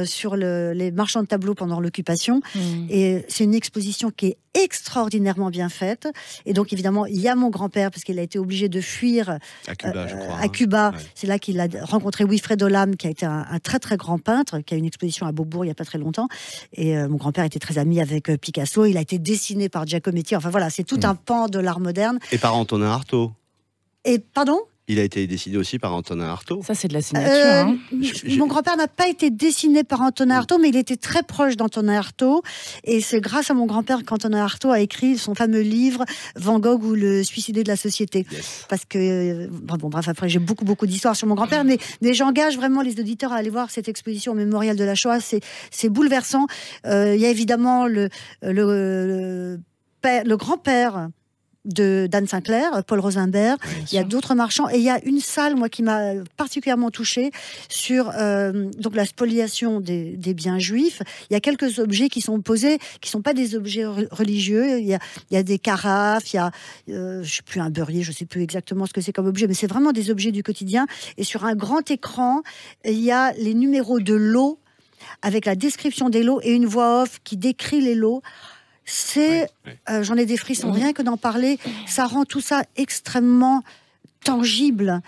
sur les marchands de tableaux pendant l'occupation. Et c'est une exposition qui est extraordinairement bien faite. Et donc évidemment, il y a mon grand-père, parce qu'il qu'il a été obligé de fuir À Cuba, je crois. à Cuba. Ouais. C'est là qu'il a rencontré Wilfred Olam, qui a été un très très grand peintre, qui a une exposition à Beaubourg il n'y a pas très longtemps. Et mon grand-père était très ami avec Picasso. Il a été dessiné par Giacometti. Enfin voilà, c'est tout un pan de l'art moderne. Et par Antonin Artaud. Et pardon? Il a été dessiné aussi par Antonin Artaud. Ça, c'est de la signature. Hein. Mon grand-père n'a pas été dessiné par Antonin Artaud, mais il était très proche d'Antonin Artaud. Et c'est grâce à mon grand-père qu'Antonin Artaud a écrit son fameux livre Van Gogh ou le suicidé de la société. Yes. Parce que, bref, après j'ai beaucoup d'histoires sur mon grand-père, mais j'engage vraiment les auditeurs à aller voir cette exposition au Mémorial de la Shoah. C'est bouleversant. Il y a évidemment le grand-père d'Anne Sinclair, Paul Rosenberg. Il y a d'autres marchands et il y a une salle, moi, qui m'a particulièrement touchée sur donc la spoliation des biens juifs. Il y a quelques objets qui sont posés, qui sont pas des objets religieux. Il y a des carafes, il y a je sais plus, un beurrier, je sais plus exactement ce que c'est comme objet, mais c'est vraiment des objets du quotidien. Et sur un grand écran, il y a les numéros de lots avec la description des lots et une voix off qui décrit les lots. J'en ai des frissons, rien que d'en parler, ça rend tout ça extrêmement tangible.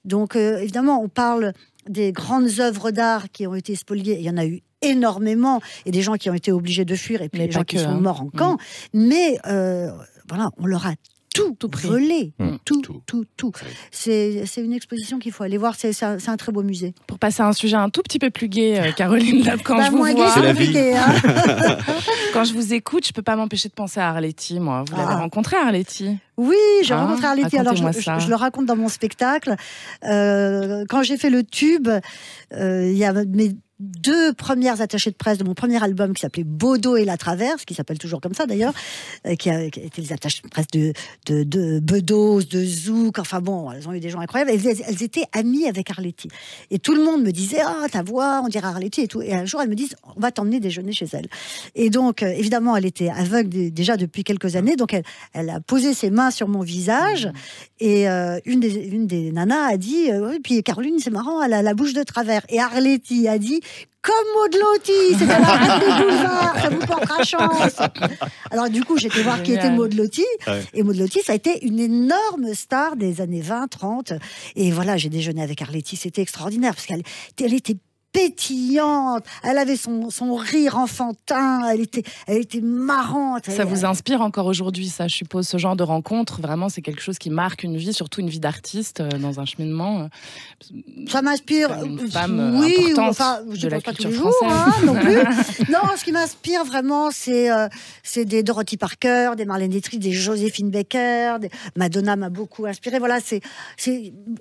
Donc évidemment, on parle des grandes œuvres d'art qui ont été spoliées, il y en a eu énormément, et des gens qui ont été obligés de fuir, et puis les gens qui sont morts en camp, mais voilà, on leur a tout volé, tout. C'est une exposition qu'il faut aller voir, c'est un très beau musée. Pour passer à un sujet un tout petit peu plus gai, Caroline Lab, quand je vous moins vois, gai, c'est compliqué, hein. quand je vous écoute, je peux pas m'empêcher de penser à Arletty, moi. Vous l'avez rencontré, Arletty? Oui, j'ai rencontré Arletty. Alors, je le raconte dans mon spectacle. Quand j'ai fait le Tube, il y a mes 2 premières attachées de presse de mon premier album qui s'appelait Baudot et la Traverse, qui s'appelle toujours comme ça d'ailleurs, qui étaient les attachées de presse de Bedos, de Zouk, enfin bon, elles ont eu des gens incroyables. Elles étaient amies avec Arletty. Et tout le monde me disait, ta voix, on dirait Arletty et tout. Et un jour, elles me disent, on va t'emmener déjeuner chez elle. Et donc, évidemment, elle était aveugle déjà depuis quelques années, donc elle a posé ses mains sur mon visage, et une des nanas a dit, oui, puis Caroline, c'est marrant, elle a la bouche de travers. Et Arletty a dit, comme Maud Lotty, c'est à la reine des boulevards, ça vous portera chance. Alors du coup, j'étais voir qui était Maud Lotty, et Maud Lotty, ça a été une énorme star des années 20, 30, et voilà, j'ai déjeuné avec Arletty, c'était extraordinaire, parce qu'elle était pétillante, elle avait son rire enfantin, elle était marrante. Ça vous inspire encore aujourd'hui, ça, je suppose, ce genre de rencontre, vraiment, c'est quelque chose qui marque une vie, surtout une vie d'artiste dans un cheminement. Ça m'inspire, une femme oui, importante enfin, je de la pense pas tous culture les jours, française. non plus. Non, ce qui m'inspire vraiment, c'est des Dorothy Parker, des Marlène Dietrich, des Joséphine Baker, Madonna m'a beaucoup inspiré. Voilà, c'est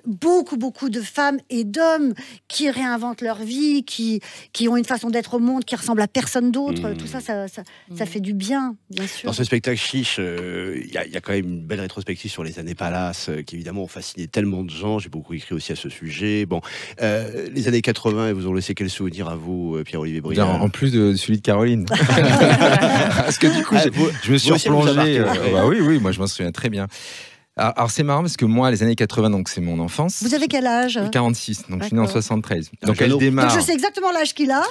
beaucoup de femmes et d'hommes qui réinventent leur vie, qui ont une façon d'être au monde qui ressemble à personne d'autre. Tout ça fait du bien sûr. Dans ce spectacle Chiche, il y a quand même une belle rétrospective sur les années Palace, qui évidemment ont fasciné tellement de gens. J'ai beaucoup écrit aussi à ce sujet. Bon, les années 80, vous ont laissé quel souvenir à vous, Pierre-Olivier Briand? En plus de celui de Caroline. Parce que du coup, je me suis replongé. Oui, moi je m'en souviens très bien. Alors c'est marrant parce que moi, les années 80, donc c'est mon enfance. Vous avez quel âge? 46, donc je suis né en 73. Donc elle démarre. Donc je sais exactement l'âge qu'il a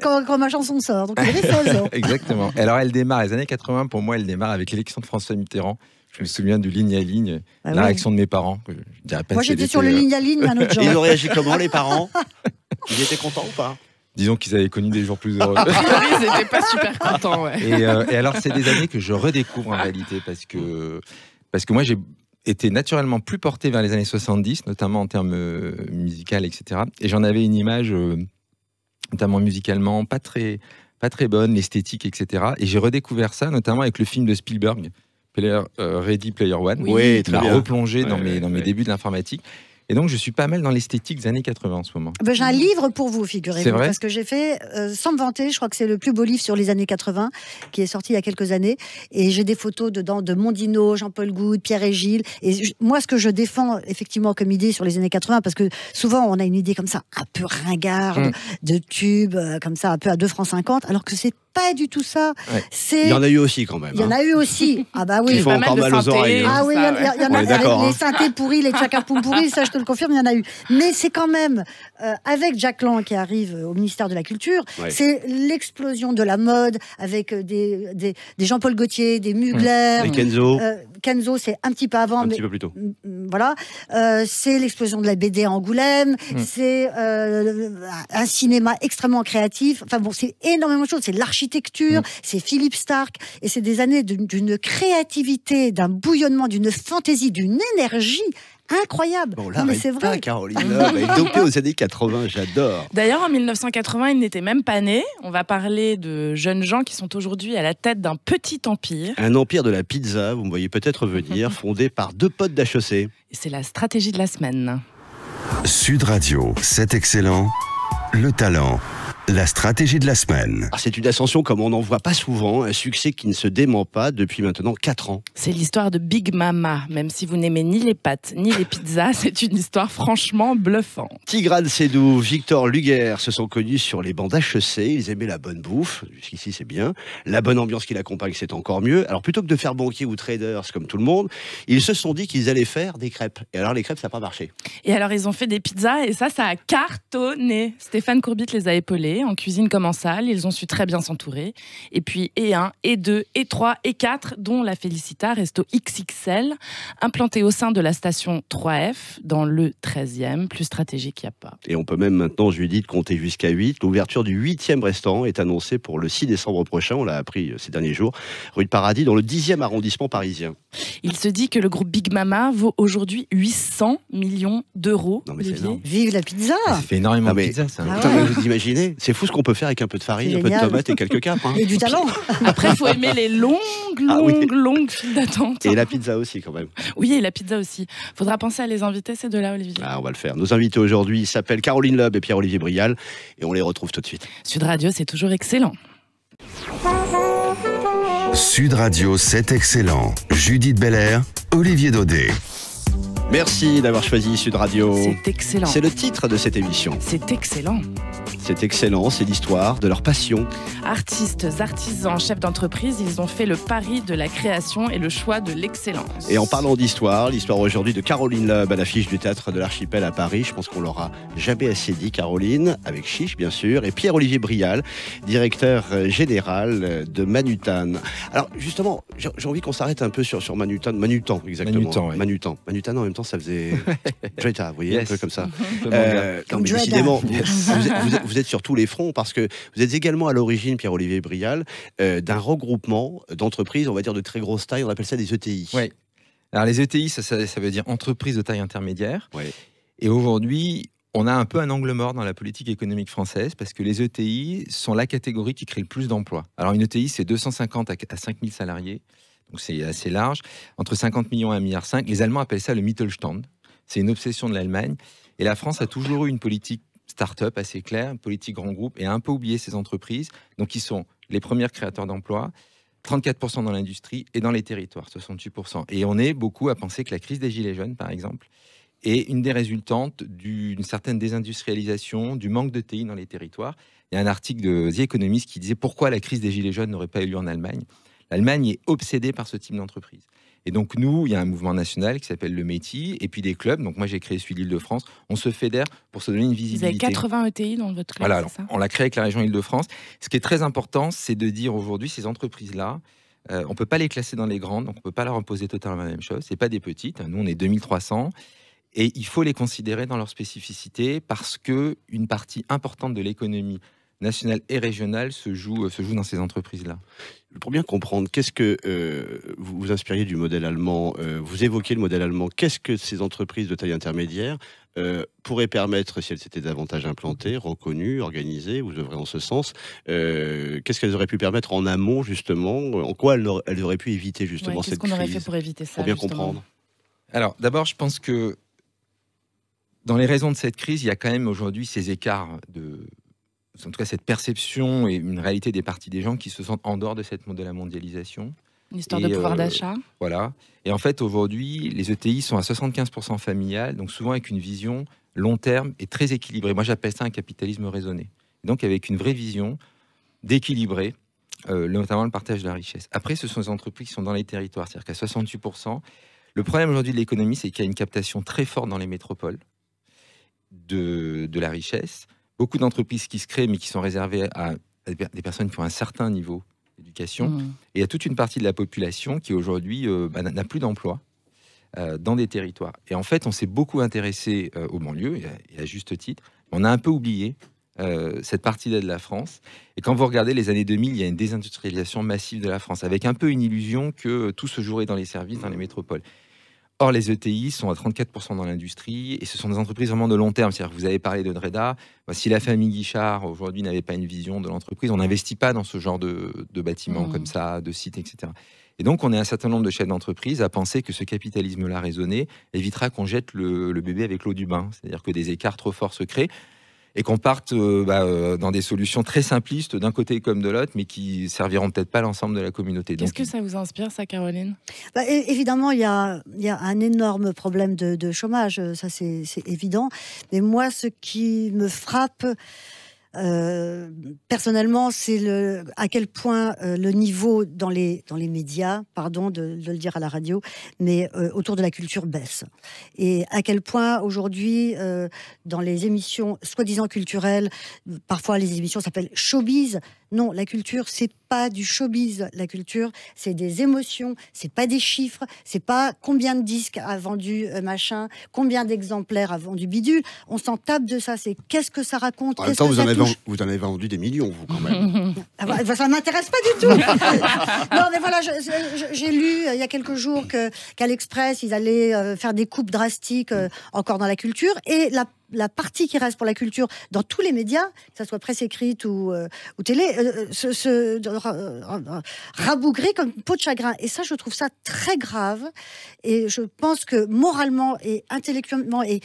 quand ma chanson sort. Donc il avait 16 ans. Exactement. Et alors elle démarre, les années 80, pour moi, elle démarre avec l'élection de François Mitterrand. Je me souviens du ligne à ligne, la réaction de mes parents. Que je dirais pas moi j'étais sur le ligne à ligne, mais un autre genre. Ils ont réagi comment, les parents? Ils étaient contents ou pas? Disons qu'ils avaient connu des jours plus heureux. Ils n'étaient pas super contents, ouais. Et alors c'est des années que je redécouvre en réalité parce que moi j'ai été naturellement plus porté vers les années 70, notamment en termes musical, etc. Et j'en avais une image, notamment musicalement, pas très bonne, l'esthétique, etc. Et j'ai redécouvert ça, notamment avec le film de Spielberg, Ready Player One. Oui, qui m'a replongé dans mes débuts de l'informatique. Et donc, je suis pas mal dans l'esthétique des années 80 en ce moment. Ben, j'ai un livre pour vous, figurez-vous. C'est vrai ? Parce que j'ai fait, sans me vanter, je crois que c'est le plus beau livre sur les années 80, qui est sorti il y a quelques années. Et j'ai des photos dedans de Mondino, Jean-Paul Goude, Pierre et Gilles. Et moi, ce que je défends, effectivement, comme idée sur les années 80, parce que souvent, on a une idée comme ça, un peu ringarde, de tube, comme ça, un peu à 2 francs 50, alors que c'est pas du tout ça. Ouais. Il y en a eu aussi, quand même. Il y en a eu aussi. Ah bah oui. Ils font encore mal aux oreilles. Ah oui, il y en a avec les synthés pourris, les tchakapoum pourris, ça je te le confirme, il y en a eu. Mais c'est quand même, avec Jack Lang qui arrive au ministère de la Culture, c'est l'explosion de la mode, avec des Jean-Paul Gaultier, des Mugler. Des Kenzo. Kenzo, c'est un petit peu avant, Un mais petit peu plus tôt. voilà. C'est l'explosion de la BD à Angoulême. C'est un cinéma extrêmement créatif. Enfin bon, c'est énormément de choses. C'est l'architecture, c'est Philippe Stark, et c'est des années d'une créativité, d'un bouillonnement, d'une fantaisie, d'une énergie incroyable. Bon, Non, là, mais c'est vrai. Caroline Loeb, elle est dopée aux années 80, j'adore. D'ailleurs, en 1980, il n'était même pas né. On va parler de jeunes gens qui sont aujourd'hui à la tête d'un petit empire. Un empire de la pizza, vous me voyez peut-être venir, fondé par 2 potes d'HEC. Et c'est la stratégie de la semaine. Sud Radio, c'est excellent. Le talent, la stratégie de la semaine. Ah, c'est une ascension comme on n'en voit pas souvent, un succès qui ne se dément pas depuis maintenant 4 ans. C'est l'histoire de Big Mama. Même si vous n'aimez ni les pâtes ni les pizzas, c'est une histoire franchement bluffante. Tigrane Sédou, Victor Luguer se sont connus sur les bancs d'HEC. Ils aimaient la bonne bouffe, jusqu'ici c'est bien. La bonne ambiance qui l'accompagne, c'est encore mieux. Alors plutôt que de faire banquier ou traders comme tout le monde, ils se sont dit qu'ils allaient faire des crêpes. Et alors les crêpes, ça n'a pas marché. Et alors, ils ont fait des pizzas et ça a cartonné. Stéphane Courbit les a épaulés en cuisine comme en salle. Ils ont su très bien s'entourer. Et puis, et 1, et 2, et 3, et 4, dont la Félicita, resto XXL, implanté au sein de la station 3F, dans le 13e. Plus stratégique, il n'y a pas. Et on peut même maintenant, Judith, compter jusqu'à 8. L'ouverture du 8e restaurant est annoncée pour le 6 décembre prochain. On l'a appris ces derniers jours. Rue de Paradis, dans le 10e arrondissement parisien. Il se dit que le groupe Big Mama vaut aujourd'hui 800 millions d'euros. Non, mais c'est Olivier. énorme. Vive la pizza. Ça fait énormément Non, de mais- pizza, ça. Ah Putain, ouais. mais vous imaginez, c'est fou ce qu'on peut faire avec un peu de farine, C'est un peu de génial. tomates et quelques capres. Hein. Et du talent. Après, il faut aimer les longues Ah oui. files d'attente. Et la pizza aussi quand même. Oui, et la pizza aussi. Faudra penser à les inviter, ces deux-là, Olivier. Ah, on va le faire. Nos invités aujourd'hui s'appellent Caroline Loeb et Pierre-Olivier Brial et on les retrouve tout de suite. Sud Radio, c'est toujours excellent. Sud Radio, c'est excellent. Judith Belair, Olivier Daudet. Merci d'avoir choisi Sud Radio. C'est excellent. C'est le titre de cette émission. C'est excellent. C'est excellent, c'est l'histoire de leur passion. Artistes, artisans, chefs d'entreprise, ils ont fait le pari de la création et le choix de l'excellence. Et en parlant d'histoire, l'histoire aujourd'hui de Caroline Loeb à l'affiche du Théâtre de l'Archipel à Paris. Je pense qu'on l'aura jamais assez dit, Caroline, avec Chiche bien sûr, et Pierre-Olivier Brial, directeur général de Manutan. Alors justement, j'ai envie qu'on s'arrête un peu sur Manutan, Manutan exactement. Manutan, oui. Manutan en même temps ça faisait Jetta, vous voyez, Yes. un peu comme ça. Comme manga. Non, Comme mais Joanna. décidément, vous êtes sur tous les fronts parce que vous êtes également à l'origine, Pierre-Olivier Brial, d'un regroupement d'entreprises, on va dire de très grosse taille, on appelle ça des ETI. Ouais. Alors les ETI, ça veut dire entreprise de taille intermédiaire. Ouais. Et aujourd'hui, on a un peu un angle mort dans la politique économique française parce que les ETI sont la catégorie qui crée le plus d'emplois. Alors une ETI, c'est 250 à 5000 salariés, donc c'est assez large, entre 50 millions et 1,5 milliard. Les Allemands appellent ça le Mittelstand. C'est une obsession de l'Allemagne. Et la France a toujours eu une politique start-up assez claire, une politique grand groupe, et a un peu oublié ces entreprises, donc qui sont les premières créateurs d'emplois, 34% dans l'industrie et dans les territoires, 68%. Et on est beaucoup à penser que la crise des Gilets jaunes, par exemple, est une des résultantes d'une certaine désindustrialisation, du manque de TI dans les territoires. Il y a un article de The Economist qui disait pourquoi la crise des Gilets jaunes n'aurait pas eu lieu en Allemagne. L'Allemagne est obsédée par ce type d'entreprise. Et donc nous, il y a un mouvement national qui s'appelle le METI, et puis des clubs. Donc moi, j'ai créé celui d'Île-de-France. On se fédère pour se donner une Vous avez visibilité. 80 ETI dans votre club, Voilà, c'est ça? on l'a créé avec la région Île-de-France. Ce qui est très important, c'est de dire aujourd'hui, ces entreprises-là, on ne peut pas les classer dans les grandes, donc on ne peut pas leur imposer totalement la même chose. Ce n'est pas des petites, nous on est 2300, et il faut les considérer dans leur spécificité parce qu'une partie importante de l'économie nationale et régionale se joue dans ces entreprises-là. Pour bien comprendre, qu'est-ce que vous vous inspiriez du modèle allemand, vous évoquez le modèle allemand, qu'est-ce que ces entreprises de taille intermédiaire pourraient permettre, si elles étaient davantage implantées, reconnues, organisées, vous œuvrez en ce sens, qu'est-ce qu'elles auraient pu permettre en amont, justement, en quoi elles auraient pu éviter justement Ouais, qu'est-ce cette qu'on aurait crise, fait pour éviter ça, pour bien justement comprendre. Alors, d'abord, je pense que dans les raisons de cette crise, il y a quand même aujourd'hui ces écarts en tout cas cette perception et une réalité des parties des gens qui se sentent en dehors de la mondialisation. Une histoire Et, de pouvoir d'achat. Voilà. Et en fait, aujourd'hui, les ETI sont à 75% familiales, donc souvent avec une vision long terme et très équilibrée. Moi, j'appelle ça un capitalisme raisonné. Donc, avec une vraie vision d'équilibrer, notamment le partage de la richesse. Après, ce sont des entreprises qui sont dans les territoires, c'est-à-dire qu'à 68%, le problème aujourd'hui de l'économie, c'est qu'il y a une captation très forte dans les métropoles de la richesse. Beaucoup d'entreprises qui se créent, mais qui sont réservées à des personnes qui ont un certain niveau l'éducation. Et il y a toute une partie de la population qui aujourd'hui n'a plus d'emploi dans des territoires. Et en fait, on s'est beaucoup intéressé aux banlieues, et à juste titre. On a un peu oublié cette partie-là de la France. Et quand vous regardez les années 2000, il y a une désindustrialisation massive de la France, avec un peu une illusion que tout se jouerait dans les services, dans les métropoles. Or, les ETI sont à 34% dans l'industrie, et ce sont des entreprises vraiment de long terme. C'est-à-dire que vous avez parlé de Dreda. Si la famille Guichard, aujourd'hui, n'avait pas une vision de l'entreprise, on n'investit pas dans ce genre de bâtiments comme ça, de sites, etc. Et donc, on est un certain nombre de chefs d'entreprise à penser que ce capitalisme-là raisonné évitera qu'on jette le bébé avec l'eau du bain. C'est-à-dire que des écarts trop forts se créent, et qu'on parte dans des solutions très simplistes d'un côté comme de l'autre, mais qui serviront peut-être pas l'ensemble de la communauté. Qu'est-ce que ça vous inspire, ça, Caroline? Évidemment, il y a un énorme problème de chômage, ça c'est évident. Mais moi, ce qui me frappe personnellement, c'est à quel point le niveau dans les médias, pardon de le dire à la radio, mais autour de la culture baisse. Et à quel point aujourd'hui, dans les émissions soi-disant culturelles, parfois les émissions s'appellent showbiz. Non, la culture, c'est pas du showbiz. La culture, c'est des émotions, c'est pas des chiffres, c'est pas combien de disques a vendu machin, combien d'exemplaires a vendu bidule. On s'en tape de ça. C'est qu'est-ce que ça raconte. En même temps, vous en avez vendu des millions, vous, quand même. Ça m'intéresse pas du tout. Non, mais voilà, j'ai lu il y a quelques jours qu'à l'Express, ils allaient faire des coupes drastiques encore dans la culture, et la partie qui reste pour la culture dans tous les médias, que ce soit presse écrite ou télé, rabougrer comme peau de chagrin. Et ça, je trouve ça très grave. Et je pense que moralement et intellectuellement et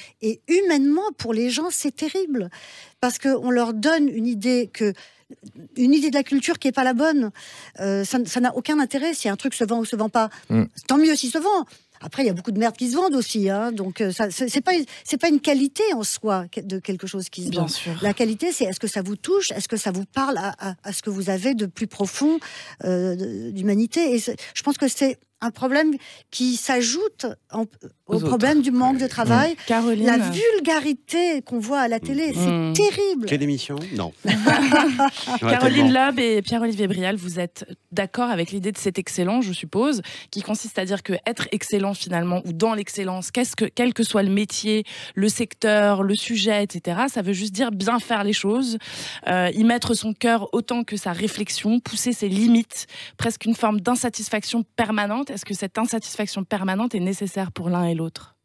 humainement, pour les gens, c'est terrible. Parce qu'on leur donne une idée de la culture qui n'est pas la bonne. Ça n'a aucun intérêt. Si un truc se vend ou se vend pas, tant mieux s'il se vend. Après, il y a beaucoup de merdes qui se vendent aussi, hein, donc c'est pas une qualité en soi de quelque chose qui se vend. La qualité, c'est est-ce que ça vous touche, est-ce que ça vous parle à ce que vous avez de plus profond d'humanité. Et je pense que c'est un problème qui s'ajoute au problème du manque de travail. Caroline. La vulgarité qu'on voit à la télé, c'est terrible. Quelle émission? Non. Caroline Loeb et Pierre-Olivier Brial, vous êtes d'accord avec l'idée de cet excellent, je suppose, qui consiste à dire que être excellent finalement, ou dans l'excellence, quel que soit le métier, le secteur, le sujet, etc., ça veut juste dire bien faire les choses, y mettre son cœur autant que sa réflexion, pousser ses limites, presque une forme d'insatisfaction permanente. Est-ce que cette insatisfaction permanente est nécessaire pour l'un et l'autre?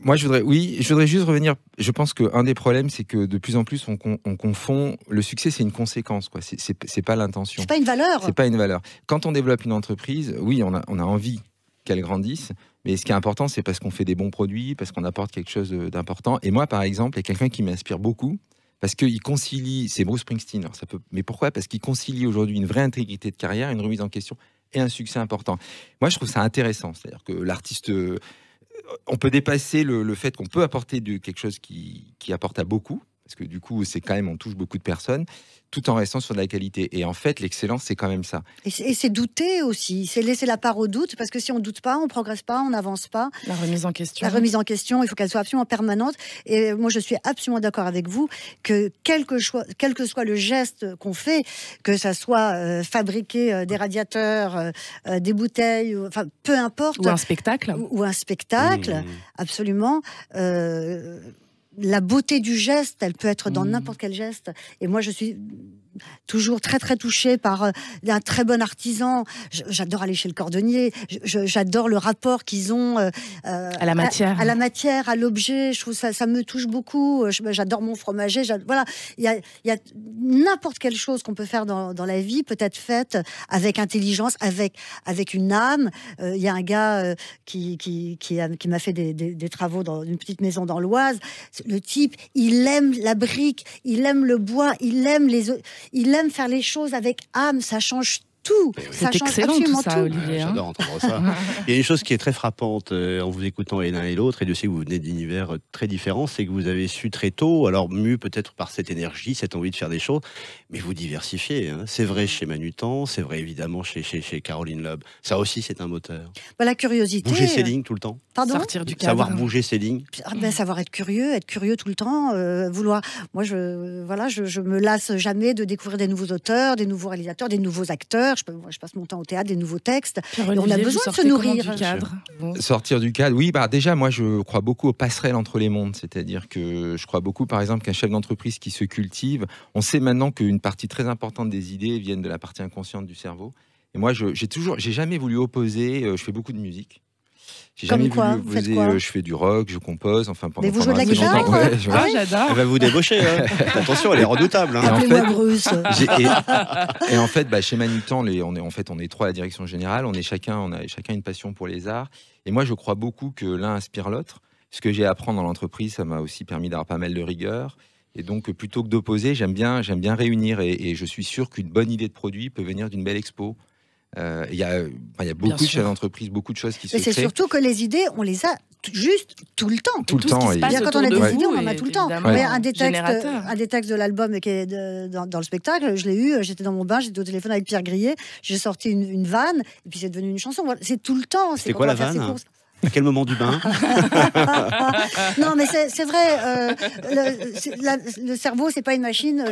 Moi, je voudrais juste revenir. Je pense qu'un des problèmes, c'est que de plus en plus, on confond. Le succès, c'est une conséquence, quoi. C'est pas l'intention. C'est pas une valeur. C'est pas une valeur. Quand on développe une entreprise, oui, on a envie qu'elle grandisse. Mais ce qui est important, c'est parce qu'on fait des bons produits, parce qu'on apporte quelque chose d'important. Et moi, par exemple, il y a quelqu'un qui m'inspire beaucoup. Parce qu'il concilie, c'est Bruce Springsteen. Alors mais pourquoi? Parce qu'il concilie aujourd'hui une vraie intégrité de carrière, une remise en question et un succès important. Moi, je trouve ça intéressant. C'est-à-dire que l'artiste, on peut dépasser le fait qu'on peut apporter quelque chose qui apporte à beaucoup, parce que du coup, c'est quand même, on touche beaucoup de personnes, tout en restant sur de la qualité. Et en fait, l'excellence, c'est quand même ça. Et c'est douter aussi, c'est laisser la part au doute, parce que si on doute pas, on progresse pas, on n'avance pas. La remise en question. La remise en question, il faut qu'elle soit absolument permanente. Et moi, je suis absolument d'accord avec vous que quel que soit le geste qu'on fait, que ça soit fabriquer des radiateurs, des bouteilles, enfin peu importe. Ou un spectacle. Ou un spectacle, absolument. La beauté du geste, elle peut être dans n'importe quel geste. Et moi, je suis toujours très très touchée par un très bon artisan. J'adore aller chez le cordonnier. J'adore le rapport qu'ils ont à la matière, à l'objet. Je trouve ça me touche beaucoup. J'adore mon fromager. Voilà, il y a n'importe quelle chose qu'on peut faire dans la vie peut être faite avec intelligence, avec une âme. Il y a un gars qui m'a fait des travaux dans une petite maison dans l'Oise. Le type, il aime la brique, il aime le bois, il aime faire les choses avec âme, ça change tout. C'est Ça change excellent absolument tout ça, tout. Olivier. hein. J'adore entendre ça. Il y a une chose qui est très frappante en vous écoutant l'un et l'autre, et Dieu sait que vous venez d'univers très différents, c'est que vous avez su très tôt, alors mu peut-être par cette énergie, cette envie de faire des choses, mais vous diversifiez. hein. C'est vrai chez Manutan, c'est vrai évidemment chez Caroline Loeb. Ça aussi, c'est un moteur. Bah, la curiosité. Bouger ses lignes tout le temps. Pardon. Sortir du cadre. Savoir bouger ses lignes. Savoir être curieux tout le temps, vouloir. Moi, je me lasse jamais de découvrir des nouveaux auteurs, des nouveaux réalisateurs, des nouveaux acteurs. Je passe mon temps au théâtre, des nouveaux textes. Et on a besoin de se nourrir. Du cadre. Sortir du cadre, oui, déjà, moi, je crois beaucoup aux passerelles entre les mondes. C'est-à-dire que je crois beaucoup, par exemple, qu'un chef d'entreprise qui se cultive, on sait maintenant qu'une partie très importante des idées viennent de la partie inconsciente du cerveau. Et moi, j'ai jamais voulu opposer. Je fais beaucoup de musique. J'ai jamais voulu opposer. Je fais du rock, je compose. Enfin, mais vous jouez de la guitare, ouais, j'adore. Elle va vous débaucher. Hein. Attention, elle est redoutable. Hein. Appelez-moi Bruce. Et en fait, chez Manutan, on est trois à la direction générale. On a chacun une passion pour les arts. Et moi, je crois beaucoup que l'un inspire l'autre. Ce que j'ai à apprendre dans l'entreprise, ça m'a aussi permis d'avoir pas mal de rigueur. Et donc, plutôt que d'opposer, j'aime bien réunir. Et je suis sûr qu'une bonne idée de produit peut venir d'une belle expo. Il y a beaucoup de chefs d'entreprise, beaucoup de choses qui se créent. Mais c'est surtout que les idées, on les a juste tout le temps. Tout le temps. Quand on a des idées, on en a tout le temps. Ouais. Un des textes de l'album qui est dans le spectacle, je l'ai eu, j'étais dans mon bain, j'étais au téléphone avec Pierre Grillet, j'ai sorti une vanne, et puis c'est devenu une chanson. Voilà, c'est tout le temps. C'est quoi la vanne ? À quel moment du bain ? Non, mais c'est vrai. Le cerveau, c'est pas une machine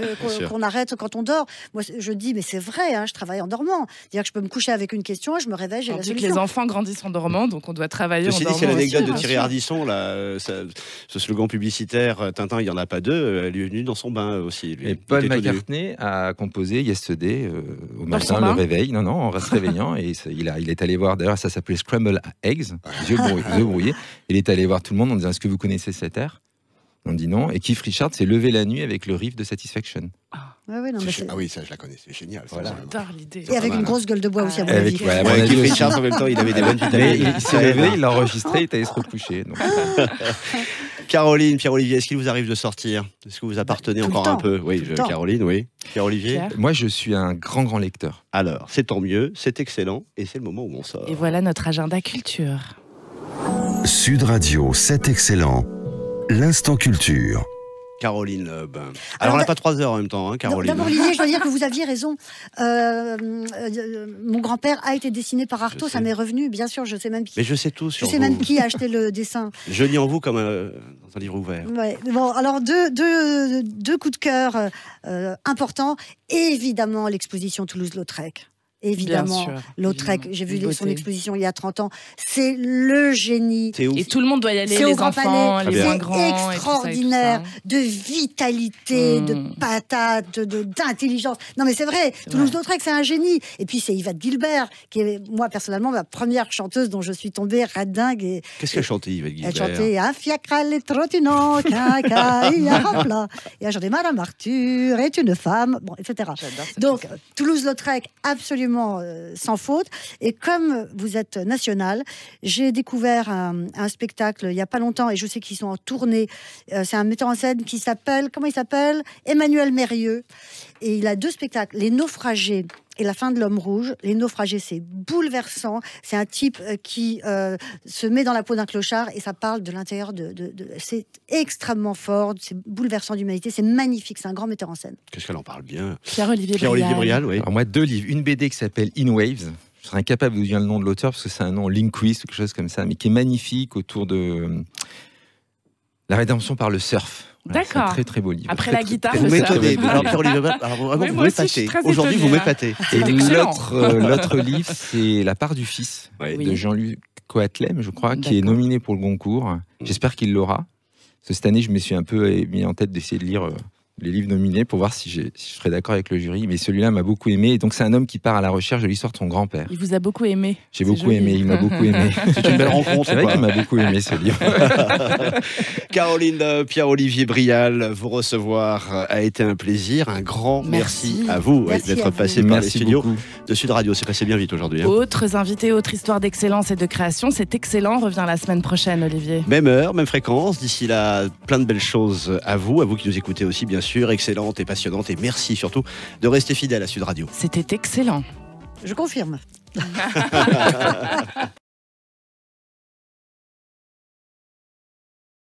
qu'on arrête quand on dort. Moi, je dis, mais c'est vrai. Hein, je travaille en dormant. C'est-à-dire que je peux me coucher avec une question, je me réveille, j'ai la solution. Les enfants grandissent en dormant, donc on doit travailler en dormant. C'est l'anecdote de Thierry Ardisson, là, ce slogan publicitaire. Tintin, il y en a pas deux. Elle est venue dans son bain aussi. Et Paul McCartney a composé Yesterday au matin, le réveil. Non, en se réveillant, et il est allé voir. D'ailleurs, ça s'appelait Scramble Eggs. Yeux brouillés. Il est allé voir tout le monde en disant: est-ce que vous connaissez cette air ? On dit non. Et Keith Richards s'est levé la nuit avec le riff de Satisfaction. Ah oui, ça je la connais, c'est génial. Voilà. J'adore l'idée. Et avec une grosse gueule de bois aussi à mon avis. Keith Richards en même temps, il avait des bonnes vitamines. Il s'est levé, il l'a enregistré, il est allé se recoucher. Caroline, Pierre-Olivier, est-ce qu'il vous arrive de sortir ? Est-ce que vous appartenez encore un peu ? Oui, Caroline, oui. Pierre-Olivier ? Moi, je suis un grand lecteur. Alors, c'est tant mieux, c'est excellent, et c'est le moment où on sort. Et voilà notre agenda culture. Sud Radio, c'est excellent. L'instant culture. Caroline Loeb. Alors on n'a pas 3 heures en même temps, hein, Caroline. D'abord, Olivier, je dois dire que vous aviez raison. Mon grand-père a été dessiné par Artaud, ça m'est revenu, bien sûr, je sais même qui. Mais je sais tout sur vous. Je sais même qui a acheté le dessin. Je lis en vous comme dans un livre ouvert. Ouais. Bon, alors deux coups de cœur importants. Évidemment, l'exposition Toulouse-Lautrec. Évidemment, Lautrec, j'ai vu son exposition il y a 30 ans, c'est le génie. Et tout le monde doit y aller, les enfants, les moins grands. C'est extraordinaire, de vitalité, de patate, d'intelligence. Non mais c'est vrai, Toulouse-Lautrec c'est un génie. Et puis c'est Yvette Guilbert, qui est moi personnellement ma première chanteuse dont je suis tombée red dingue. Qu'est-ce qu'elle chantait, Yvette Guilbert ? Elle chantait un fiacre les trottinants, caca, et elle chantait Madame Arthur est une femme, bon, etc. Donc Toulouse-Lautrec, absolument sans faute. Et comme vous êtes national, j'ai découvert un spectacle il n'y a pas longtemps, et je sais qu'ils sont en tournée. C'est un metteur en scène qui s'appelle, comment il s'appelle ? Emmanuel Mérieux. Et il a 2 spectacles, Les Naufragés et La fin de l'homme rouge. Les Naufragés, c'est bouleversant. C'est un type qui se met dans la peau d'un clochard, et ça parle de l'intérieur c'est extrêmement fort, c'est bouleversant d'humanité, c'est magnifique, c'est un grand metteur en scène. Qu'est-ce qu'elle en parle bien. Pierre-Olivier Brial, oui. Alors moi, 2 livres. Une BD qui s'appelle In Waves. Je serais incapable de vous dire le nom de l'auteur parce que c'est un nom Lindquist ou quelque chose comme ça, mais qui est magnifique, autour de la rédemption par le surf. Voilà, d'accord. C'est un très très beau livre. Après la guitare, vous m'étonnez. Alors Pierre-Olivier, vous m'épatez. Aujourd'hui, vous m'épatez. Et l'autre livre, c'est La part du fils de Jean-Luc Coatlem, je crois, qui est nominé pour le Goncourt. J'espère qu'il l'aura. Parce que cette année, je me suis un peu mis en tête d'essayer de lire les livres nominés pour voir si je serais d'accord avec le jury. Mais celui-là m'a beaucoup aimé. Et donc, c'est un homme qui part à la recherche de l'histoire de son grand-père. Il vous a beaucoup aimé. J'ai beaucoup aimé. Il m'a beaucoup aimé. C'est une belle rencontre. C'est vrai qu'il m'a beaucoup aimé, ce livre. Caroline, Pierre-Olivier Brial, vous recevoir a été un plaisir. Un grand merci à vous d'être passé par les studios de Sud Radio. C'est passé bien vite aujourd'hui. Hein. Autres invités, autre histoire d'excellence et de création. C'est excellent. Revient la semaine prochaine, Olivier. Même heure, même fréquence. D'ici là, plein de belles choses à vous qui nous écoutez aussi, bien sûr. Excellente et passionnante. Et merci surtout de rester fidèle à Sud Radio. C'était excellent. Je confirme.